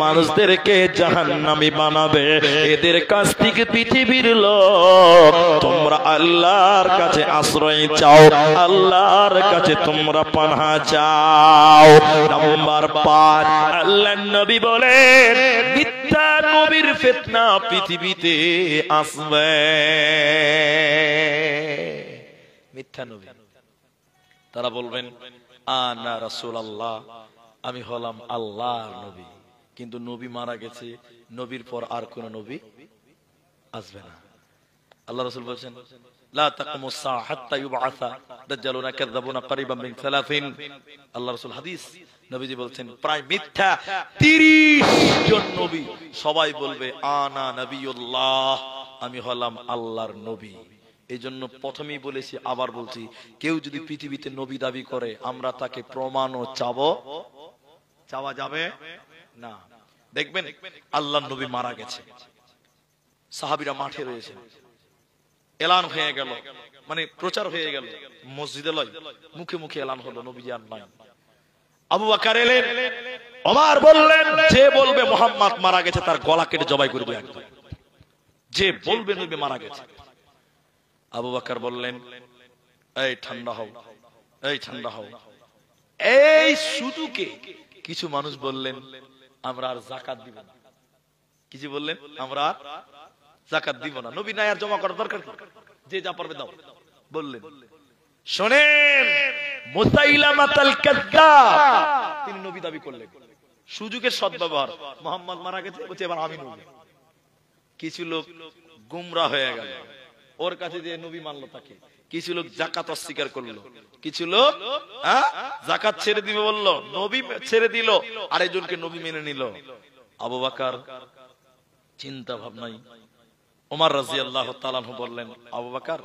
মানুষদেরকে জাহান্নামী বানাবে। এদের কাছ থেকে পৃথিবীর লোক, তোমরা আল্লাহর কাছে আশ্রয় চাও, আল্লাহর কাছে তোমরা পানাহ চাও। নাম্বার 5, আল্লাহর নবী বলেন মিথ্যা নবীর ফিতনা পৃথিবীতে আসবে। মিথ্যা নবী, তারা বলবেন আনা রাসূলুল্লাহ, আমি হলাম আল্লাহর নবী, কিন্তু নবী মারা গেছে, নবীর পর আর কোন নবী আসবে না। আল্লাহ রাসূল বলেন লা তাকুমুস সাআ হাত্তা ইউবআসা দাজ্জালুনা কাযাবুনা করিবাম মিন 30। আল্লাহ রাসূল হাদিস, নবীজি বলছেন প্রায় মিথ্যা 30 জন নবী, সবাই বলবে আনা নবিয়ুল্লাহ, আমি হলাম আল্লাহর নবী। এইজন্য প্রথমেই বলেছি, আবার বলছি, কেউ যদি পৃথিবীতে নবী দাবি করে, আমরা তাকে প্রমাণও চাওয়া যাবে না। দেখবেন আল্লাহর নবী মারা গেছে, সাহাবীরা মাঠে রয়েছে, এলান হয়ে গেল, মানে প্রচার হয়ে গেল, মসজিদে লয়, মুখে মুখে এলান হলো নবীজি আর নাই। আবু বকর এলেন, ওমর বললেন যে বলবে মুহাম্মদ মারা গেছে তার গলা কেটে জবাই করবে একদম, যে বলবে নবী মারা গেছে। আবু বকর বললেন এই ঠান্ডা হও, এই ঠান্ডা হও। এই সুযোগে কিছু মানুষ বললেন আমরা আর যাকাত দিব না। কিছু বললেন আমরা আর যাকাত দিব না, নবী নাই আর জমা করার দরকার কি, যে যা পারবে দাও বললেন। শুনেন মুসাইলামাতুল কাযযাব, তিনি নবী দাবি করলেন, সুযোগের সদ্ব্যবহার, মুহাম্মদ মারা গেছে বলছে এবার আমি নবী। কিছু লোক গুমরা হয়ে গেল, ওর কাছে যে নবী মানলো তাকে। কিছু লোক যাকাত অস্বীকার করলো, কিছু লোক যাকাত ছেড়ে দিবে বললো, নবী ছেড়ে দিল, আরেকজনকে নবী মেনে নিল। আবু বকর চিন্তা ভাবনাই, ওমর রাদিয়াল্লাহু তাআলা আনহু বললেন আবু বকর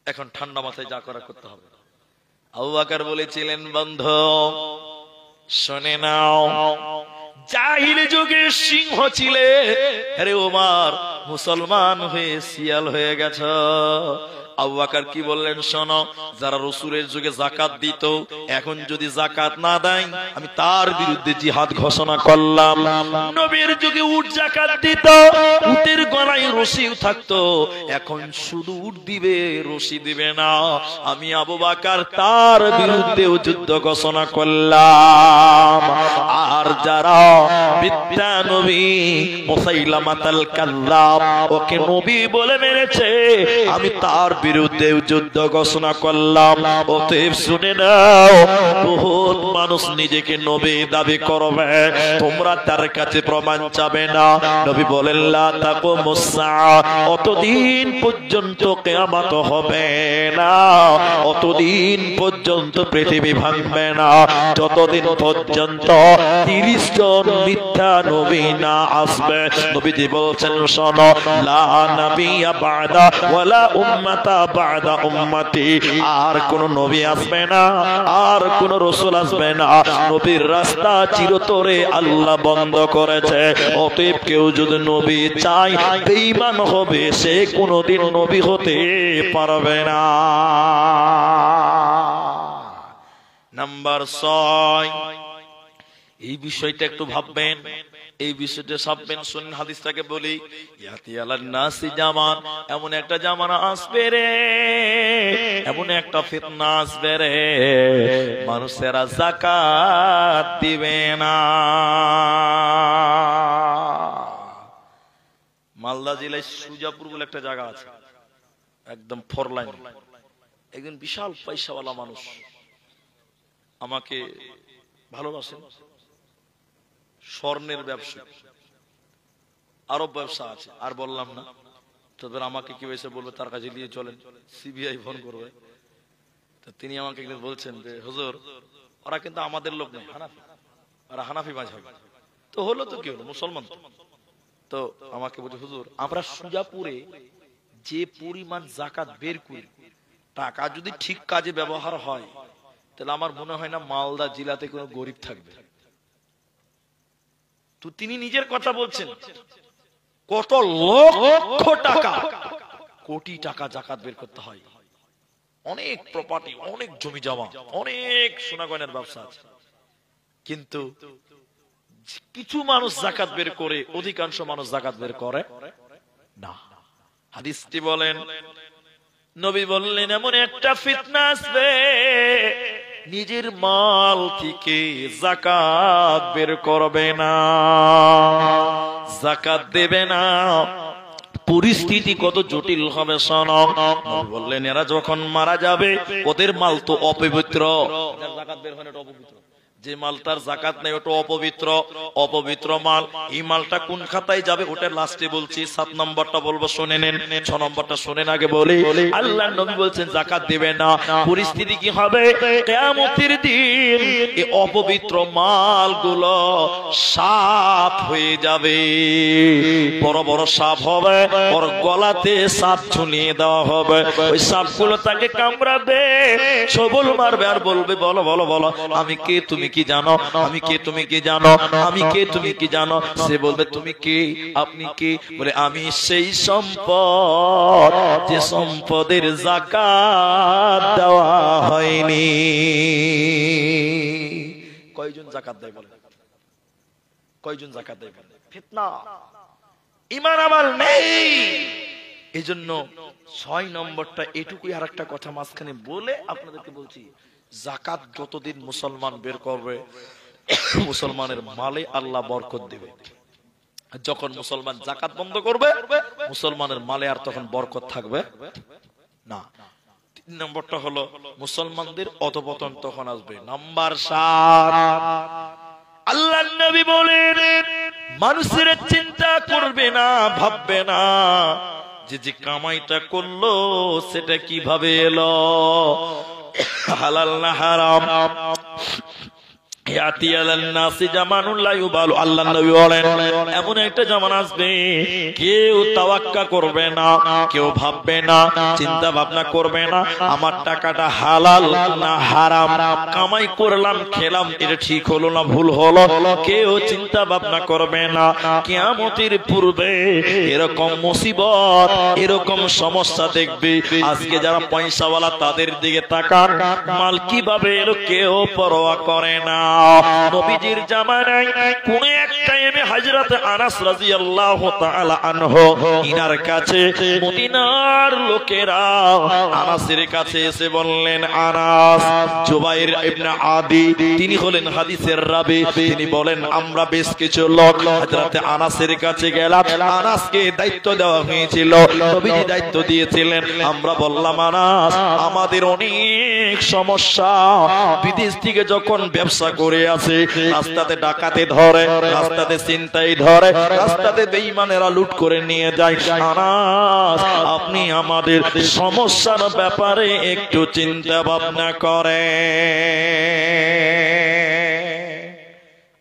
এখন ঠান্ডা মাথায় যা করা করতে হবে। আবু বকর বলেছিলেন বন্ধু শুনে নাও, জাহিল যুগে সিংহ ছিলে, আরে ওমর মুসলমান হয়ে শিয়াল হয়ে গেছ। আবু বকর কি বললেন, শোনো, যারা রাসূলের যুগে যাকাত দিত, এখন যদি যাকাত না দেয় আমি তার বিরুদ্ধে জিহাদ ঘোষণা করলাম। নবীর যুগে উট যাকাত দিত, উটের গলায় রশি থাকতো, এখন শুধু উট দিবে, রশি দিবে না। আমি আবু বকর তার বিরুদ্ধেও যুদ্ধ ঘোষণা করলাম। আর যারা মিথ্যা নবী মুসাইলামাতুল কাযযাব, ওকে নবী বলে মেরেছে, আমি তার বিরুদ্ধে যুদ্ধ ঘোষণা করলাম। অতএব শুনে নাও, বহুত মানুষ নিজেকে নবী দাবি করবে, তোমরা তার কাছে প্রমাণ চাবে না। নবী বলেন লা তাকুমুস সাআ, অতদিন পর্যন্ত কিয়ামত হবে না, অতদিন পর্যন্ত পৃথিবী ভাঙবে না, যতদিন পর্যন্ত 30 জন মিথ্যা নবী না আসবে। নবীজি বলছেন শোনো, লা নাবিয়্যা বা'দা ওয়ালা উম্মাতা বা'দা উম্মতি, আর কোন নবী আসবে না, আর কোন রাসূল আসবে না, নবীর রাস্তা চিরতরে আল্লাহ বন্ধ করেছে। অতএব কেউ যদি নবী চায় বেঈমান হবে, সে কোনদিন নবী হতে পারবে না। নাম্বার 6, এই বিষয়টা একটু ভাববেন। এই বিষয়টা সাববেন শুনেন, হাদিসটাকে বলি। ইয়াতি আলান নাসি জামান, এমন একটা জামানা আসবে রে, এমন একটা ফিতনা আসবে রে, মানুষেরা যাকাত দিবে না। মালদা জেলায় সুজাপুর বলে একটা জায়গা আছে, একদম 4 লাইন। একজন বিশাল পয়সাওয়ালা মানুষ আমাকে ভালোবাসেন, স্বর্ণের ব্যবসা, আরব ব্যবসা আছে, আর বললাম না। তবে আমাকে কি হয়েছে বলবে, তার কাছে নিয়ে চলেন, সিবিআই ফোন করবে। তো তিনি আমাকে একদিন বলছেন যে হুজুর, ওরা কিন্তু আমাদের লোক নয়, হানাফি, ওরা হানাফি মাযহাব। তো হলো তো কি হলো, মুসলমান। তো আমাকে বলছে হুজুর, আমরা সুজাপুরে যে পরিমাণ যাকাত বের করি, টাকা যদি ঠিক কাজে ব্যবহার হয়, তাহলে আমার মনে হয় না মালদা জেলাতে কোনো গরিব থাকবে। তো তিনি নিজের কথা বলছেন, কত লক্ষ টাকা, কোটি টাকা যাকাত বের করতে হয়, অনেক প্রপার্টি, অনেক জমি জমা, অনেক সোনা গয়নার ব্যবসা আছে, কিন্তু কিছু মানুষ যাকাত বের করে, অধিকাংশ মানুষ যাকাত বের করে না। হাদিসটি বলেন, নবী বললেন এমন একটা ফিতনা আসবে, নিজের মাল থেকে যাকাত বের করবে না, যাকাত দেবে না। পরিস্থিতি কত জটিল হবে শোনো। নবী বললেন এরা যখন মারা যাবে, ওদের মাল তো অপবিত্র, যাকাত বের হয় না, এটা অপবিত্র। যে মালটার যাকাত নেই ওটা অপবিত্র, অপবিত্র মাল। এই মালটা কোন খাতায় যাবে ওটা লাস্টে বলছি, 7 নম্বরটা বলবো, শুনে নেন। 6 নম্বরটা শুনেন আগে বলি। আল্লাহর নবী বলছেন যাকাত দেবে না। পরিস্থিতি কি হবে, কিয়ামতের দিন এই অপবিত্র মালগুলো সাপ হয়ে যাবে, বড় বড় সাপ হবে, ওর গলাতে সাপ ঝুলিয়ে দেওয়া হবে, ওই সাপগুলো তাকে কামড়াবে, সবল মারবে, আর বলবে বলো বলো বলো আমি কে, তুমি কি জানো, আমি কে, তুমি কি জানো, আমি কে, তুমি কি জানো। সে বলবে তুমি কে, আপনি কে, বলে আমি সেই সম্পদ যে সম্পদের যাকাত দেওয়া হয়নি। কয়জন যাকাত দেয় বলে, কয়জন যাকাত দেয় বলে? ফিতনা, ঈমান আমল নেই। এজন্য 6 নম্বরটা এটুকুই। আর একটা কথা মাঝখানে বলে আপনাদেরকে বলছি, যাকাত যতদিন মুসলমান বের করবে, মুসলমানের মালে আল্লাহ বরকত দিবে। যখন মুসলমান যাকাত বন্ধ করবে, মুসলমানের মালে আর তখন বরকত থাকবে না। 3 নম্বরটা হলো মুসলমানদের অধঃপতন তখন আসবে। নাম্বার 7, আল্লাহর নবী বলেন মানুষের চিন্তা করবে না, ভাববে না যে যে কামাইটা করলো সেটা কিভাবে এলো, হালাল না হারাম। এমন একটা জামানা আসবে, কেউ তাওয়াক্কা করবে না, কেউ ভাববে না, চিন্তা ভাবনা করবে না আমার টাকাটা হালাল না হারাম, কামাই করলাম খেলাম এটা ঠিক হলো না ভুল হলো, কেউ চিন্তা ভাবনা করবে না। কিয়ামতের পূর্বে এরকম মুসিবত, এরকম সমস্যা দেখবে। আজকে যারা পয়সাওয়ালা তাদের দিকে তাকান, মাল কিভাবে এলো কেউ পরোয়া করে না। নবীজির জামানায় কোন এক টাইমে হযরত আনাস রাদিয়াল্লাহু তাআলা আনহু, ইনার কাছে মদিনার লোকেরা আনাসের কাছে এসে বললেন, আনাস, জুবাইর ইবনে আদি তিনি হলেন হাদিসের রাবি, তিনি বলেন আমরা বেশ কিছু লোক হযরত আনাসের কাছে গেলাম, আনাসকে দায়িত্ব দেওয়া হয়েছিল, নবীজি দায়িত্ব দিয়েছিলেন। আমরা বললাম আনাস আমাদের অনেক সমস্যা, বিদেশ থেকে যখন ব্যবসা করে আসে রাস্তাতে ডাকাতে ধরে, রাস্তাতে ছিনতাই ধরে, রাস্তাতে বেঈমানেরা লুট করে নিয়ে যায়। আনাস আপনি আমাদের সমস্যার ব্যাপারে একটু চিন্তা ভাবনা করেন।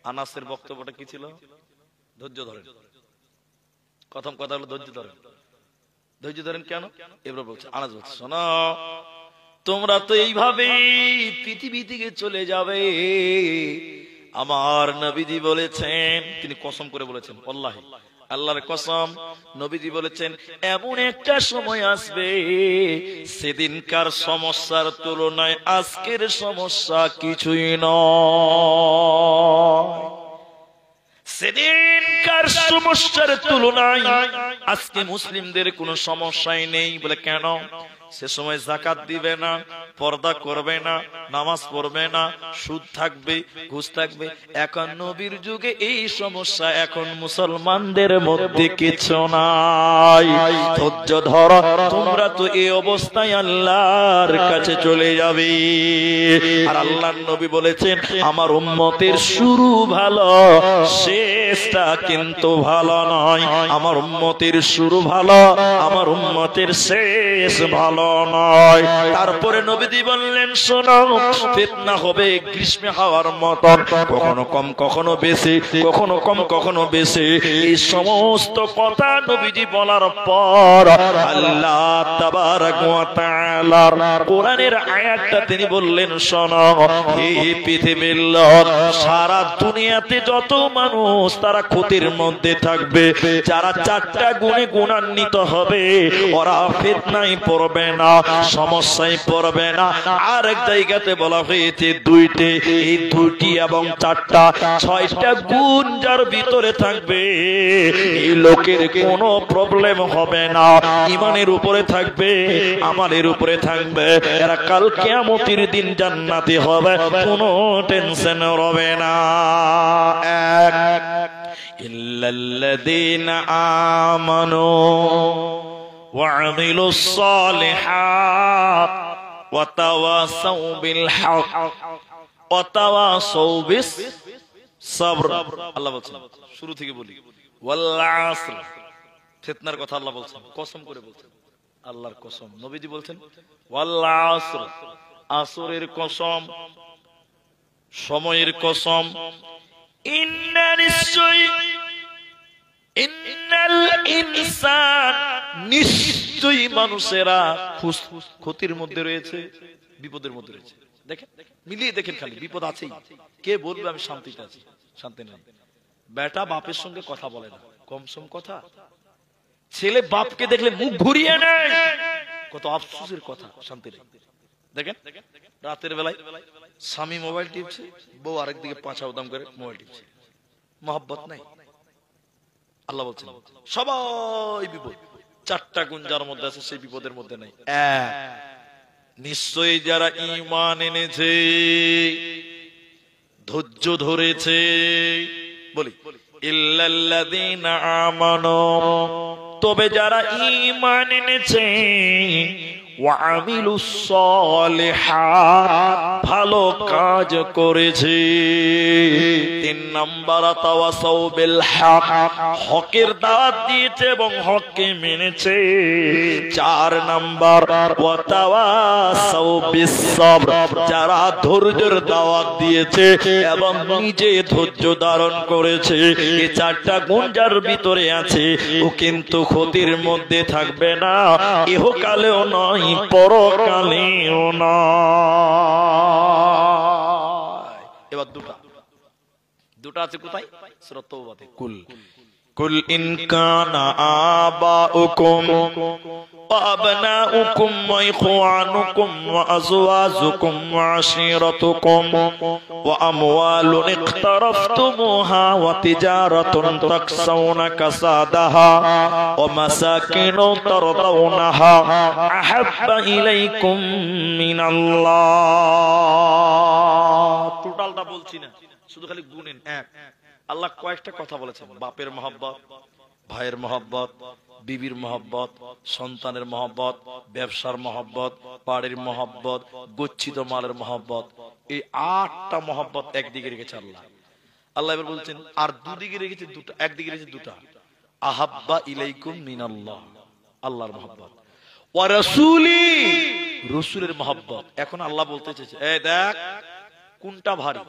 আনাসের বক্তব্যটা কি ছিল? ধৈর্য ধরেন, প্রথম কথা হলো ধৈর্য ধরেন। ধৈর্য ধরেন কেন? এবার বলছে, আনাস বলছে শোনো, তোমরা তো এইভাবেই পৃথিবী থেকে চলে যাবে। আমার নবীজি বলেছেন, তিনি কসম করে বলেছেন, আল্লাহি আল্লাহর কসম, নবীজি বলেছেন এমন একটা সময় আসবে সেদিনকার সমস্যার তুলনায় আজকের সমস্যা কিছুই নয়। সেদিনকার সমস্যার তুলনায় আজকে মুসলিমদের কোনো সমস্যাই নেই। বলে কেন? সে সময় যাকাত দিবে না, পর্দা করবে না, নামাজ পড়বে না, সুদ থাকবে, ঘুষ থাকবে। এখন নবীর যুগে এই সমস্যা এখন মুসলমানদের মধ্যে কিছু নাই। ধৈর্য ধর, তোমরা তো এই অবস্থায় আল্লাহর কাছে চলে যাবে। আর আল্লাহর নবী বলেছেন, আমার উম্মতের শুরু ভালো, শেষটা কিন্তু ভালো নয়। আমার উম্মতের শুরু ভালো, আমার উম্মতের শেষ ভালো নয়। তারপরে নবীজি বললেন, শোনো, ফিতনা হবে গ্রীষ্মে হাওয়ার মতন, কখনো কম কখনো বেশি, কখনো কম কখনো বেশি। এই সমস্ত কথা নবীজি বলার পর আল্লাহ তাবারক ওয়া তাআলার কোরআনের আয়াতটা তিনি বললেন, শোনো হে পৃথিবীর লোক, সারা দুনিয়াতে যত মানুষ তারা ক্ষতির মধ্যে থাকবে, যারা চারটা গুণে গুণান্বিত হবে ওরা ফিতনায় পড়বে না, সমস্যায় পড়বে না। আরেক জায়গাতে বলা হয়েছে দুইটি, এই দুইটি এবং চারটা, ছয়টা গুণ যার ভিতরে থাকবে এই লোকের কোনো প্রবলেম হবে না। ঈমানের উপরে থাকবে, আমালের উপরে থাকবে, এরা কাল কিয়ামতের দিন জান্নাতি হবে, কোনো টেনশন হবে না। এক, ইল্লাল্লাযীনা আমানু وعملوا الصالحات وتواصوا بالحق وتواصوا بالصبر। আল্লাহ বলছেন, শুরু থেকে বলি, ওয়াল আসর, ফিতনার কথা আল্লাহ বলছেন, কসম করে বলছেন, আল্লাহর কসম। নবীজি বলছেন ওয়াল আসর, আসরের কসম, সময়ের কসম। ইন্নাল ইনসান, নিশ্চয়ই মানুষেরা ক্ষতির মধ্যে রয়েছে, বিপদের মধ্যে রয়েছে। দেখেন, মিলিয়ে দেখেন, খালি বিপদ আছেই। কে বলবে আমি শান্তিতে আছি? শান্তি নেই। বেটা বাপের সঙ্গে কথা বলে না, কম সম কথা। ছেলে বাপকে দেখলে মুখ ঘুরিয়ে নেয়, কত আফসোসের কথা, শান্তি নেই। দেখেন, রাতের বেলায় স্বামী মোবাইল টিপছে, বউ আরেকদিকে পাঁচা উদাম করে মোবাইল টিপছে, মহব্বত নাই। আল্লাহ বলছেন সবাই বিপদ। চারটা গুণ যার মধ্যে আছে সেই বিপদের মধ্যে নাই। এক, নিশ্চয়ই যারা ঈমান এনেছে, ধৈর্য ধরেছে। বলি ইল্লাল্লাযীনা আমানু, তবে যারা ঈমান এনেছে, ওয়া আমিলুস সালিহাত, ভালো কাজ করেছে। তিন নাম্বার, তাওয়াসাউ বিল হক, হকের দাওয়াত দিয়েছে এবং হককে মেনেছে। চার নাম্বার, ওয়া তাওয়াসাউ বিস সবর, যারা ধৈর্যের দাওয়াত দিয়েছে এবং নিজে ধৈর্য ধারণ করেছে। এই চারটা গুণ যার ভিতরে আছে, ও কিন্তু ক্ষতির মধ্যে থাকবে না, ইহকালেও নয়, পরকালেও নয়। এবার দুটা আছে কোথায়? সূরা তাওবাতে, কুল ইন কানা আবাউকুম ওয়া আবনাউকুম ওয়া ইখওয়ানুকুম ওয়া আজওয়াজুকুম ওয়া আশীরাতুকুম ওয়া আমওয়ালুন ইকতারাফতুমুহা ওয়া তিজারাতুন তাকসাউনা কাসাদাহা ওয়া মাসাকিনু তারদাউনাহা আহাব্বা ইলাইকুম মিনাল্লাহ। টোটালটা বলছি না, শুধু খালি গুনেন। এক, আল্লাহ কয়েকটা কথা বলেছেন, বাপের মহব্বত, ভাইয়ের মহব্বত, বিবির মহব্বত, সন্তানের মহব্বত, ব্যবসার মহব্বত, বাড়ির মহব্বত, গচ্ছিত মালের মহব্বত। এই 8টা মহব্বত একদিকে রেখেছে আল্লাহ। আল্লাহ এবার বলছেন আর দুদিকে রেখেছে দুটা, একদিকে রেখেছে দুটা, আহাব্বা ইলাইকুম মিনাল্লাহ, আল্লাহর মহব্বত, ওয়া রাসূলি, রাসূলের মহব্বত। এখন আল্লাহ বলতে চাইছে, এই দেখ কোনটা ভারী,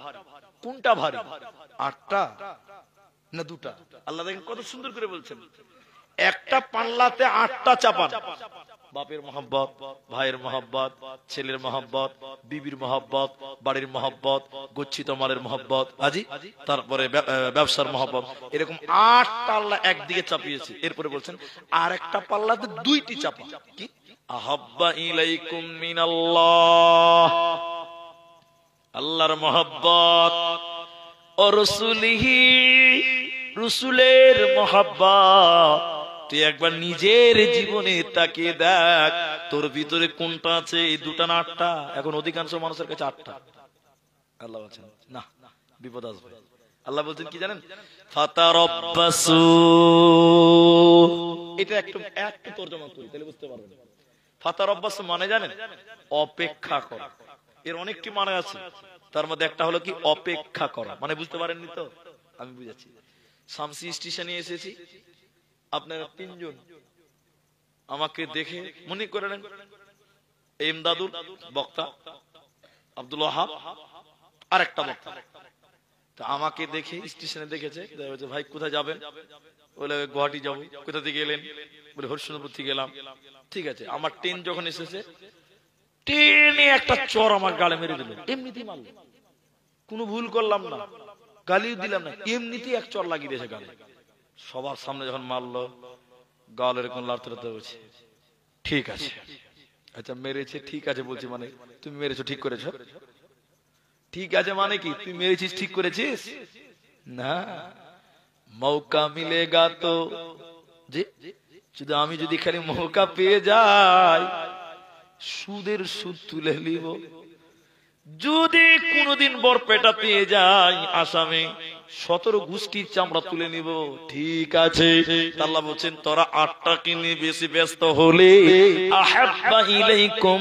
কোনটা ভারী, 8টা না 2টা? আল্লাহ দেখেন কত সুন্দর করে বলছেন, একটা পাল্লাতে 8টা চাপান। বাপের মহব্বত, ভাইয়ের মহব্বত, ছেলের মহব্বত, বিবির মহব্বত, বাড়ির মহব্বত, গচ্ছিত মালের মহব্বত, আজি তারপরে ব্যবসার মহব্বত, এরকম 8টা আল্লাহ একদিকে চাপিয়েছে। এরপরে বলছেন আর একটা পাল্লাতে 2টি চাপা। কি? আহাব্বা ইলাইকুম মিনাল্লাহ, আল্লাহর মহব্বত, ও রাসূলিহি, রসুলের মহাব্বত তুই একবার নিজের জীবনে তাকিয়ে দেখ, তোর ভিতরে কোনটা আছে? এই দুটা না আটটা? এখন অধিকাংশ মানুষের কাছে আটটা। আল্লাহ বলছেন না, বিপদ আসবে। আল্লাহ বলছেন কি জানেন? ফাতারাব্বাসু। এটা একটু তরজমা করি তাহলে বুঝতে পারবেন। ফাতারাব্বাসু মানে জানেন? অপেক্ষা করা। এর অনেকটি মানে আছে, তার মধ্যে একটা হলো কি অপেক্ষা করা। মানে বুঝতে পারেননি তো? আমি বুঝাচ্ছি। শামসি স্টেশনে এসেছি, আপনারা তিনজন আমাকে দেখে মনে করে নেন ইমদাদুল বক্তা, আব্দুল ওয়াহাব আর একটা বক্তা। তো আমাকে দেখে স্টেশনে দেখেছে, ভাই কোথায় যাবেন? বলে গুয়াহাটি যাবো। কোথা থেকে এলেন? বলে হরিশ্চন্দ্রপুর থেকে এলাম। ঠিক আছে। আমার ট্রেন যখন এসেছে, ট্রেনে একটা চর আমার গালে মেরে দিল, এমনিতেই মারল, কোনো ভুল করলাম না, গালিও দিলাম না, এমনিতেই এক চর লাগিয়ে দিয়েছে গালে। সবার সামনে যখন মারলো, গাল এরকম লাড়তে লাড়তে বলছে ঠিক আছে। আচ্ছা মেরেছে ঠিক আছে বলছি, মানে তুমি মেরেছো ঠিক করেছো? ঠিক আছে মানে কি? তুই মেরেছিস ঠিক করেছিস না? মৌকা মিলেগা তো, যে শুধু আমি যদি খালি মৌকা পেয়ে যাই সুদের সুদ তুলে নিব, যদি কোনদিন বরপেটা পেয়ে যাই আসামে 17 গোষ্ঠীর চামড়া তুলে নিব। ঠিক আছে। আল্লাহ বলছেন তোরা 8টা কিনে বেশি ব্যস্ত হলে আহাব্বা ইলাইকুম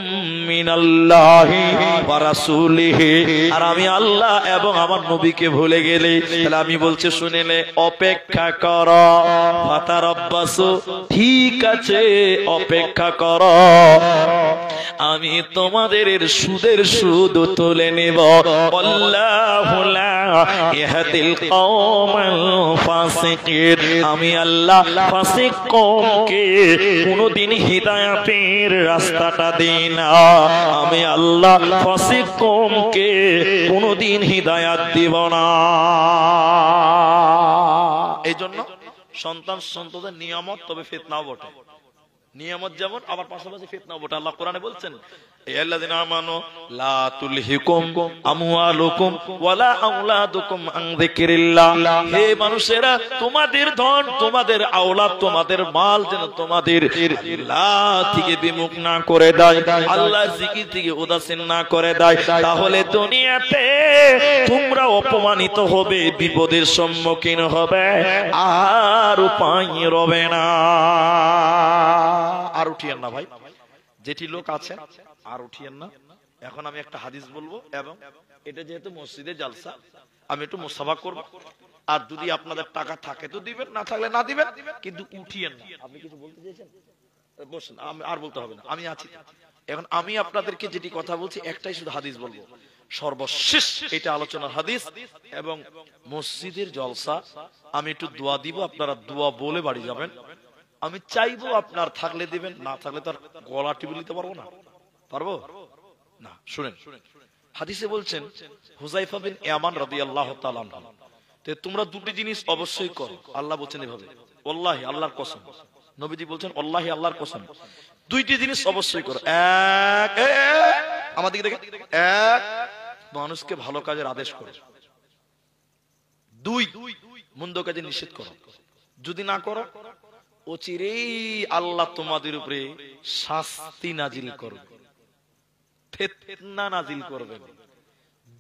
মিনাল্লাহি ওয়া রাসূলিহি, আর আমি আল্লাহ এবং আমার নবীকে ভুলে গেলে, তাহলে আমি বলছি শুনেলে অপেক্ষা করো। ফাতারাব্বাসু, ঠিক আছে অপেক্ষা করো, আমি তোমাদের সুদের সুদ তুলে নেব। আল্লাহু লা ইয়াহদিল কওমাল ফাসিকিন, আমি আল্লাহ ফাসিক কওমকে কোনদিন হিদায়াতের রাস্তাটা দেই না। আমি আল্লাহ ফাসিক কওমকে কোনদিন হিদায়াত দিব না। এইজন্য সন্তানদের নিয়ামত, তবে ফিতনাও বটে। নিয়ামত যেমন, আবার পাশাপাশি ফিতনাও বটে। আল্লাহ কোরআনে বলছেন আল্লাযিনা আমানু লা তুলহিকুম আমওয়ালুকুম ওয়ালা আওলাদুকুম আন যিকরিল্লাহ, হে মানুষেরা তোমাদের ধন, তোমাদের আওলাদ, তোমাদের মাল যেন তোমাদের আল্লাহ থেকে বিমুখ না করে দেয়, আল্লাহর জিকির থেকে উদাসীন না করে দেয়, তাহলে দুনিয়াতে তোমরা অপমানিত হবে, বিপদের সম্মুখীন হবে, আর উপায় রবে না। আর উঠিয়েন না ভাই, যেটি লোক আছে আর উঠিয়েন না। এখন আমি একটা হাদিস বলবো, এবং এটা যেহেতু মসজিদে জালসা, আমি একটু মুসাফা করব। আর যদি আপনাদের টাকা থাকে তো দিবেন, না থাকলে না দিবেন, কিন্তু উঠিয়েন না। আপনি কিছু বলতে চেয়েছেন বসেন, আর বলতে হবে না, আমি আছি। এখন আমি আপনাদেরকে যেটি কথা বলছি একটাই শুধু হাদিস বলবো, সর্বশেষ এটা আলোচনার হাদিস, এবং মসজিদের জলসা। আমি একটু দোয়া দিব, আপনারা দোয়া বলে বাড়ি যাবেন। আমি চাইবো আপনার থাকলে দিবেন, না থাকলে তার গলা টিপে নিতে পারবো না, পারবো না। শুনেন, হাদিসে বলছেন হুযায়ফা বিন ইয়ামান রাদিয়াল্লাহু তাআলা আনহু, তোমরা দুটি জিনিস অবশ্যই করো। আল্লাহ বলছেন এভাবে, ওয়াল্লাহি আল্লাহর কসম, নবীজি বলছেন ওয়াল্লাহি আল্লাহর কসম, দুইটি জিনিস অবশ্যই করো। এক, আমার দিকে দেখে, এক মানুষকে ভালো কাজের আদেশ করো, দুই মন্দ কাজে নিষেধ করো। যদি না করো অচিরেই আল্লাহ তোমাদের উপরে শাস্তি নাজিল করবে, ফিতনা নাজিল করবেন,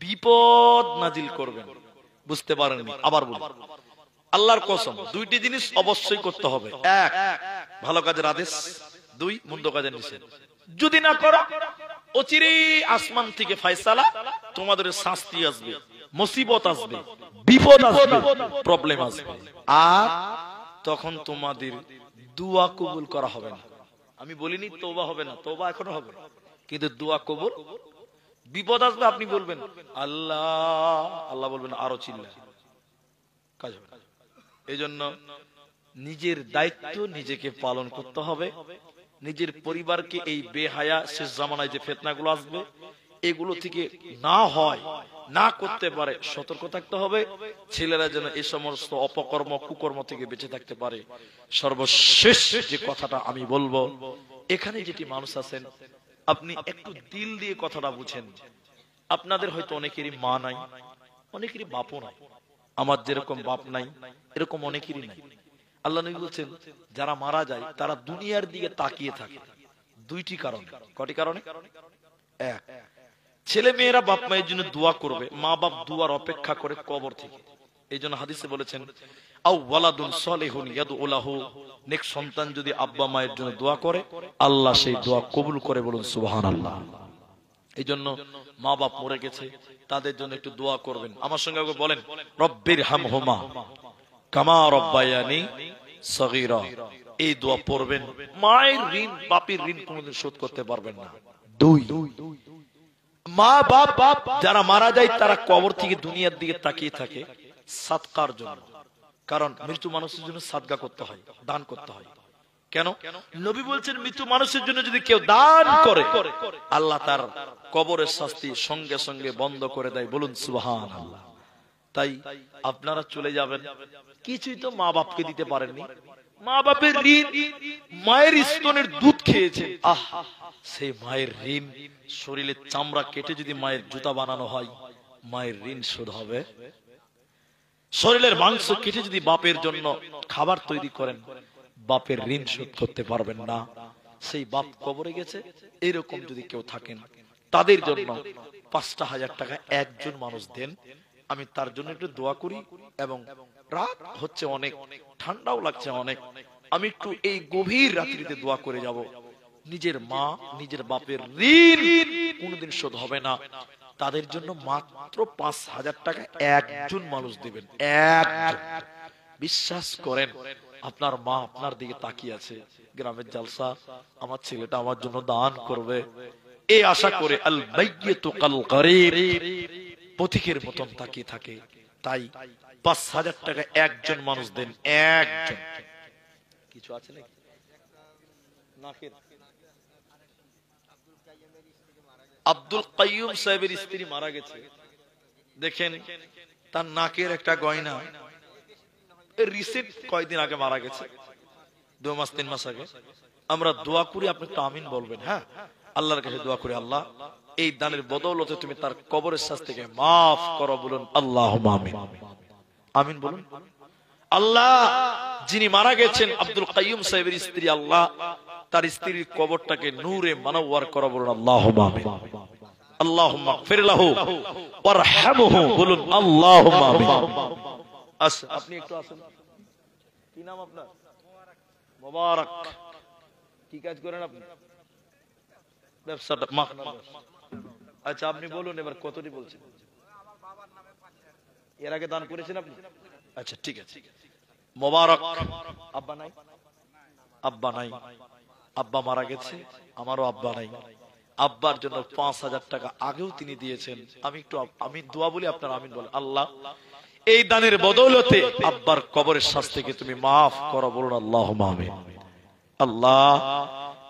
বিপদ নাজিল করবেন। বুঝতে পারেননি? আবার বলি, আল্লাহর কসম, দুইটি জিনিস অবশ্যই করতে হবে। এক ভালো কাজের আদেশ, দুই মন্দ কাজের নিষেধ। যদি না করো অচিরেই আসমান থেকে ফয়সালা, তোমাদের শাস্তি আসবে, মুসিবত আসবে, বিপদ আসবে, প্রবলেম আসবে, আর তখন তোমাদের দোয়া কবুল করা হবে না। আমি বলিনি তওবা হবে না, তওবা এখনো হবে, কিন্তু দোয়া কবুল। বিপদ আসবে, আপনি বলবেন আল্লাহ, আল্লাহ বলবেন আরো চিল্লা, কাজ হবে না। এই জন্য নিজের দায়িত্ব নিজেকে পালন করতে হবে, নিজের পরিবারকে এই বেহায়া শেষ জামানায় যে ফিতনাগুলো আসবে এগুলো থেকে না হয়, না করতে পারে সতর্ক থাকতে হবে। ছেলেরা যেন এই সমস্ত অপকর্ম কুকর্ম থেকে বেঁচে থাকতে পারে। সর্বশেষ যে কথাটা আমি বলবো, এখানে যেটি মানুষ আছেন, আপনি একটু দিল দিয়ে কথাটা বুঝেন। আপনাদের হয়তো অনেকেরই মা নাই, অনেকেরই বাপও নাই। আমার যেরকম বাপ নাই এরকম অনেকেরই নাই। আল্লাহ নবী বলছেন যারা মারা যায় তারা দুনিয়ার দিকে তাকিয়ে থাকে দুইটি কারণে। কটি কারণে? এক, ছেলে মেয়েরা বাপ মায়ের জন্য দোয়া করবে, মা বাপ দুয়ার অপেক্ষা করে কবর থেকে। এই জন্য হাদিসে বলেছেন আও ওয়ালাদুন সলিহুন ইয়াদউ লাহু, নেক সন্তান যদি আব্বা মায়ের জন্য দোয়া করে আল্লাহ সেই দোয়া কবুল করে, বলুন সুবহানাল্লাহ। এই জন্য মা বাপ মরে গেছে তাদের জন্য একটু দোয়া করবেন। আমার সঙ্গে বলেন রব্বির হামহুমা কামা রব্বায়ানি সগীরা। এই দোয়া পড়বেন, মায়ের ঋণ বাপের ঋণ কোনোদিন শোধ করতে পারবেন না। দুই, মা বাপ যারা মারা যায় তারা কবর থেকে দুনিয়ার দিকে তাকিয়ে থাকে সাদকার জন্য। কারণ মৃত্যু মানুষের জন্য সাদকা করতে হয়, দান করতে হয়। কেন? নবী বলছেন মৃত্যু মানুষের জন্য যদি কেউ দান করে আল্লাহ তার কবরের শাস্তি সঙ্গে সঙ্গে বন্ধ করে দেয়, বলুন সুবহানাল্লাহ। তাই আপনারা চলে যাবেন, কিছুই তো মা বাপকে দিতে পারেননি, মা বাপের ঋণ, মায়ের স্তনের দুধ খেয়েছেন, আহ সেই মায়ের ঋণ, শরীরের চামড়া কেটে যদি মায়ের জুতা বানানো হয় মায়ের ঋণ শোধ হবে? শরীরের মাংস কেটে যদি বাপের জন্য খাবার তৈরি করেন বাপের ঋণ শোধ করতে পারবেন না। সেই বাপ কবরে গেছে, এরকম যদি কেউ থাকেন তাদের জন্য ৫,০০০ টাকা একজন মানুষ দেন, আমি তার জন্য একটু দোয়া করি। এবং রাত হচ্ছে অনেক, ঠান্ডাও লাগছে অনেক, আমি একটু এই গভীর রাত্রিতে দোয়া করে যাব। নিজের মা নিজের বাপের ঋণ কোনোদিন শোধ হবে না, তাদের জন্য মাত্র ৫,০০০ টাকা একজন মানুষ দিবেন, একজন। বিশ্বাস করেন আপনার মা আপনার দিকে তাকিয়ে আছে, গ্রামের জালসা আমার ছেলেটা আমার জন্য দান করবে, এই আশা করে আল মাইয়িতু কাল গরীব, পথিকের মতন তাকিয়ে থাকে। তাই ৫,০০০ টাকা একজন মানুষ দেন, একজন। কিছু আছে নাকি? নাকের আব্দুল কাইয়ুম সাহেবের স্ত্রী মারা গেছে, দেখেন তার নাকের একটা গয়না রিসেন্ট কয়েকদিন আগে মারা গেছে, 2 মাস 3 মাস আগে। আমরা দোয়া করি, আপনি একটু আমিন বলবেন। হ্যাঁ, আল্লাহর কাছে দোয়া করি, আল্লাহ এই দানের বদৌলতে তুমি তার কবরের শাস্তিকে মাফ করো, বলুন আল্লাহুম্মা আমিন। আমিন বলুন। আল্লাহ যিনি মারা গেছেন আব্দুল কাইয়ুম সাহেবের স্ত্রী, আল্লাহ তার স্ত্রীর কবরটাকে নূরে মানওয়ার করো, বলুন আল্লাহুম্মা আমিন। আল্লাহুম্মা গফির লাহু ওয়ারহামহু, বলুন আল্লাহুম্মা আমিন। আপনি একটু আসুন, কি নাম আপনার? মোবারক। কি কাজ করেন আপনি? ব্যবসাটা। আচ্ছা আপনি বলুন এবার কতটি বলছেন? এর আগে দান করেছেন আপনি? আচ্ছা ঠিক আছে, মোবারক। আব্বা নাই? আব্বা নাই, আব্বা মারা গেছে, আমারও আব্বা নাই। আব্বার জন্য ৫,০০০ টাকা আগেও তিনি দিয়েছেন। আমি একটু আমি দোয়া বলি, আপনার আমিন বলেন। আল্লাহ এই দানের বদৌলতে আব্বার কবরের শাস্তিকে তুমি মাফ করো, বলুন আল্লাহুম্মা আমিন। আল্লাহ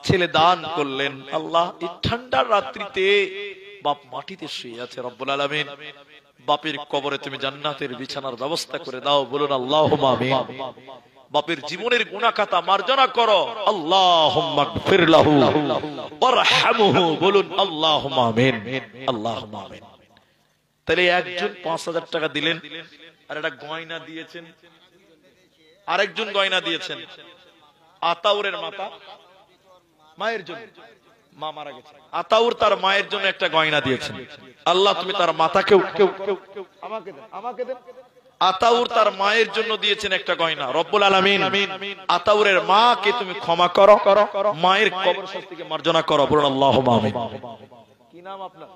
ছেলে দান করলেন, আল্লাহ এই ঠান্ডার রাত্রিতে বাপ মাটিতে শুয়ে আছে, রব্বুল আলামিন বাপের কবরে তুমি জান্নাতের বিছানার ব্যবস্থা করে দাও, বলুন আল্লাহুম্মা আমিন। বাপের জীবনের গুনাহ খাতা মার্জনা করো, আল্লাহুম্মা গফির লাহু ওয়ারহামহু, বলুন আল্লাহুম্মা আমিন। আল্লাহুম্মা আমিন। তাহলে একজন ৫,০০০ টাকা দিলেন, আর একটা গয়না দিয়েছেন, আরেকজন গয়না দিয়েছেন আতাউরের মাতা মায়ের জন্য, মা মারা গেছে, আতাউর তার মায়ের জন্য একটা গয়না দিয়েছেন। আল্লাহ তুমি তার মাতাকেও আমাকে দেন। আতাউর তার মায়ের জন্য দিয়েছেন একটা গয়না, রব্বুল আলামিন আতাউরের মাকে তুমি ক্ষমা করো, মায়ের কবর শাস্তিকে মার্জনা করো, বলুন আল্লাহুম্মা আমিন। কি নাম আপনার?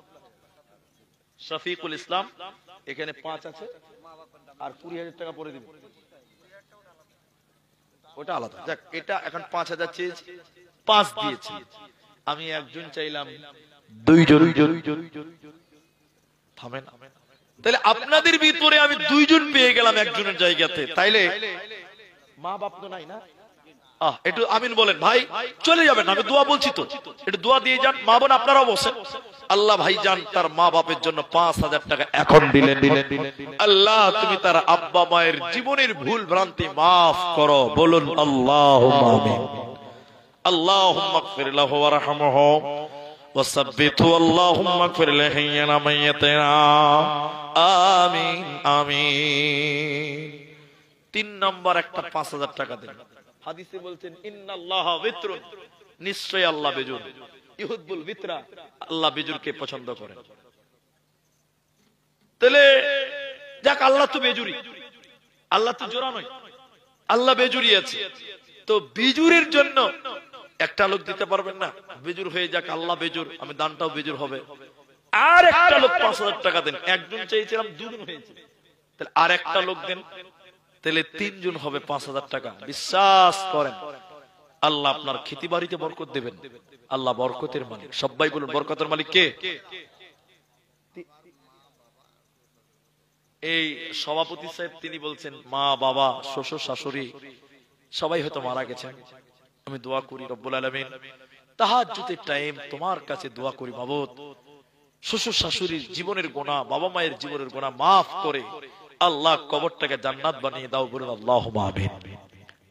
শফিকুল ইসলাম। এখানে ৫ আছে, আর ২০,০০০ টাকা পরে দিবেন, ওটা আলাদা। যাক, এটা এখন ৫,০০০ চেয়েছি, ৫ দিয়েছি, আমি একজন চাইলাম ২ জন। থামেন, তাহলে আপনাদের ভিতরে আমি ২ জন পেয়ে গেলাম একজনের জায়গাতে, তাইলে মা বাপ তো নাই না? একটু আমিন বলেন ভাই, চলে যাবেন, আমি দোয়া বলছি তো, একটু দোয়া দিয়ে যান। মা বোন আপনারাও বসেন। আল্লাহ ভাই জান তার মা বাপের জন্য ৫,০০০ টাকা এখন দিলেন, আল্লাহ তুমি তার আব্বা মায়ের জীবনের ভুল ভ্রান্তি মাফ করো, বলুন আল্লাহুম্মা আমিন। আল্লাহুম্মা গফির লাহু ওয়ারহামহু ওয়াসাব্বিতহু, আল্লাহুম্মা গফির লিহাইয়িনা মাইয়িতিনা আমিন আমিন। 3 নম্বর একটা 5000 টাকা দেন। হাদিসে বলছেন ইন্নাল্লাহা বিত্রুন, নিশ্চয়ই আল্লাহ বেজুর। ইহুব্বুল বিতরা, আল্লাহ বেজুরকে পছন্দ করেন। তাহলে যাক, আল্লাহ তো বেজুরি, আল্লাহ তো জোড়া নয়, আল্লাহ বেজুরি আছে। তো বেজুরের জন্য একটা লোক দিতে পারবেন না? বেজুর হয়ে যাক, আল্লাহ বেজুর, আমি দানটাও বেজুর হবে। আর একটা লোক 5000 টাকা দেন। একজন চেয়েছিলাম, দুজন হয়েছে, তাহলে আর একটা লোক দেন, তাহলে 3 জন হবে 5000 টাকা। বিশ্বাস করেন আল্লাহ আপনার খেতি বাড়িতে বরকত দেবেন। আল্লাহ বরকতের মালিক। সবাই বলুন বরকতের মালিক কে? এই সভাপতি সাহেব তিনি বলছেন মা বাবা শ্বশুর শাশুড়ি সবাই হয়তো মারা গেছেন। আমি দোয়া করি রব্বুল আলামিন তাহাজ্জুদের টাইম তোমার কাছে দোয়া করি মাবুদ, শ্বশুর শাশুড়ির জীবনের গুনাহ, বাবা মায়ের জীবনের গুনাহ মাফ করে আল্লাহ কবরটাকে জান্নাত বানিয়ে দাও। বলুন আল্লাহুম্মা আমিন।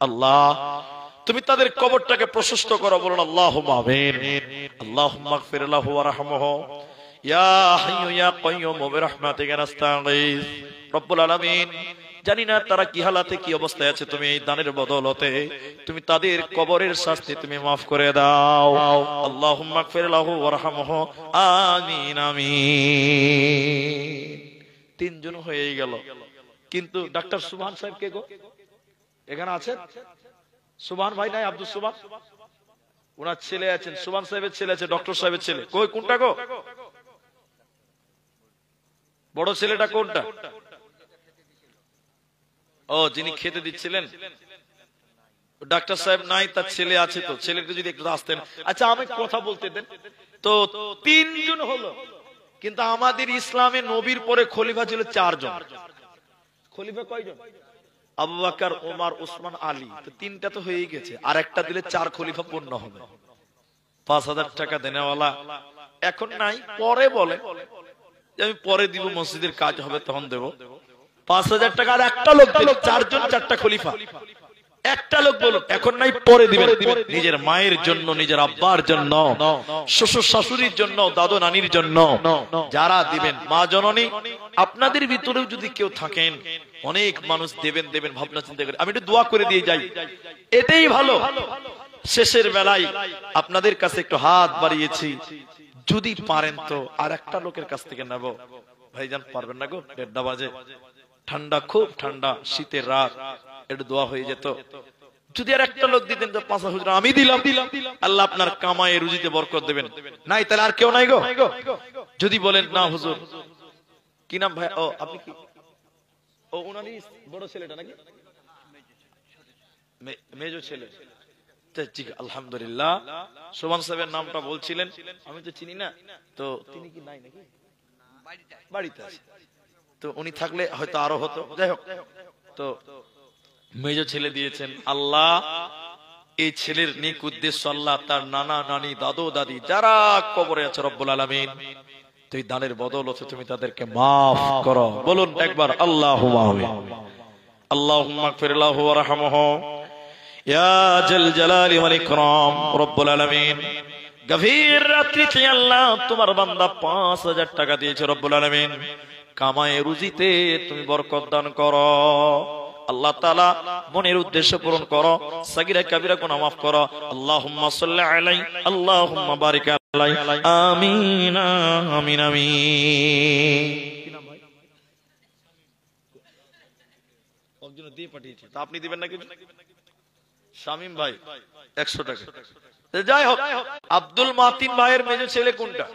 আল্লাহ তুমি তাদের কবরটাকে প্রশস্ত করো। বলুন আল্লাহুম্মা আমিন। আল্লাহুম্মা আগফির লাহু ওয়ারহামহু ইয়া হাইয়্যু ইয়া কাইয়্যুম বিরহমাতিকা নাস্তাগীস। রব্বুল আলামিন জানি না তারা কি হালাতে কি অবস্থায় আছে, তুমি এই দানের বদৌলতে তুমি তাদের কবরের শাস্তি তুমি মাফ করে দাও। আল্লাহুম্মা আগফির লাহু ওয়ারহামহু আমিন আমিন। 3 জন হয়ে গেল। কিন্তু ডাক্তার সুবহান সাহেব কে গো? এখানে আছেন? সুবহান ভাই নাই? আব্দুল সুবহান, ওনার ছেলে আছেন, সুবহান সাহেবের ছেলে আছে, ডক্টর সাহেবের ছেলে। কই কোনটা গো? বড় ছেলেটা কোনটা? ও, যিনি খেতে দিচ্ছিলেন। ডাক্তার সাহেব নাই, তার ছেলে আছে। তো ছেলেটা যদি একটু আসতেন। আচ্ছা আমি কথা বলতে দেন তো। 3 জন হলো, কিন্তু আমাদের ইসলামে নবীর পরে খলিফা ছিল 4 জন। খলিফা কয়জন? আবু বকর, ওমর, ওসমান, আলী। তো 3টা তো হয়েই গেছে, আর একটা দিলে 4 খলিফা পূর্ণ হবে। 5000 টাকা দেনেওয়ালা এখন নাই, পরে বলে আমি পরে দিব, মসজিদের কাজ হবে তখন দেব। 5000 টাকা আর একটা লোক দিলে 4 জন 4টা খলিফা। একটা লোক বলুন এখন নাই, পরে দিবেন। নিজের মায়ের জন্য, নিজের আব্বার জন্য, শ্বশুর শাশুড়ির জন্য, দাদু নানির জন্য যারা দিবেন, মা জননী আপনাদের ভিতরেও যদি কেউ থাকেন, অনেক মানুষ দেবেন দেবেন ভাবনা চিন্তা করে, আমি একটু দোয়া করে দিয়ে যাই, এটাই ভালো। শেষের বেলায় আপনাদের কাছে একটু হাত বাড়িয়েছি, যদি পারেন তো আর একটা লোকের কাছ থেকে নেব। ভাইজান পারবেন না গো? 1:30 বাজে, ঠান্ডা, খুব ঠান্ডা, শীতের রাত, একটু দোয়া হয়ে যেত। যদি আর একটা লোক দিতেন তো 5 হুজুর আমি দিলাম, আল্লাহ আপনার কামায়ে রুজিতে বরকত দেবেন। নাই তাহলে আর কেউ নাই গো? যদি বলেন না হুজুর, কি নাম ভাই? ও আপনি কি? ও উনারই বড় ছেলেটা নাকি? মেজো ছেলে। ঠিক, আলহামদুলিল্লাহ। সুবহান সাহেবের নামটা বলছিলেন, আমি তো চিনি না। তো তিনি কি নাই নাকি? বাড়িতে আছে। তো উনি থাকলে হয়তো আরো হতো। যাই হোক, তো মেজো ছেলে দিয়েছেন। আল্লাহ এই ছেলের নেক উদ্দেশ্য আল্লাহ তার নানা নানি দাদু দাদি যারা কবরে আছে রব্বুল আলামিন তুই দানের বদৌলতে তুমি তাদেরকে মাফ করো। বলুন একবার আল্লাহুম্মা আমিন। আল্লাহুম্মা আগফির লাহু ওয়ারহামহু ইয়া জাল জালালি ওয়াল ইকরাম। রব্বুল আলামিন গভীর রাত্রিতে আল্লাহ তোমার বান্দা 5000 টাকা দিয়েছে রব্বুল আলামিন, কামায়ে রুজিতে তুমি বরকত দান করো। আল্লাহ তাআলা মনের উদ্দেশ্য পূরণ করো, সাগীরা কাবীরা গুনাহ মাফ করো। আল্লাহুম্মা সাল্লি আলাইহি আল্লাহুম্মা বারিক আলাইহি আমিন আমিন আমিন। কি নাম ভাই? একজন দিয়ে পাঠিয়েছে, তা আপনি দিবেন নাকি? শামীম ভাই 100 টাকা। যাই হোক, আব্দুল মাতিন ভাইয়ের মেজো ছেলে কোনটা?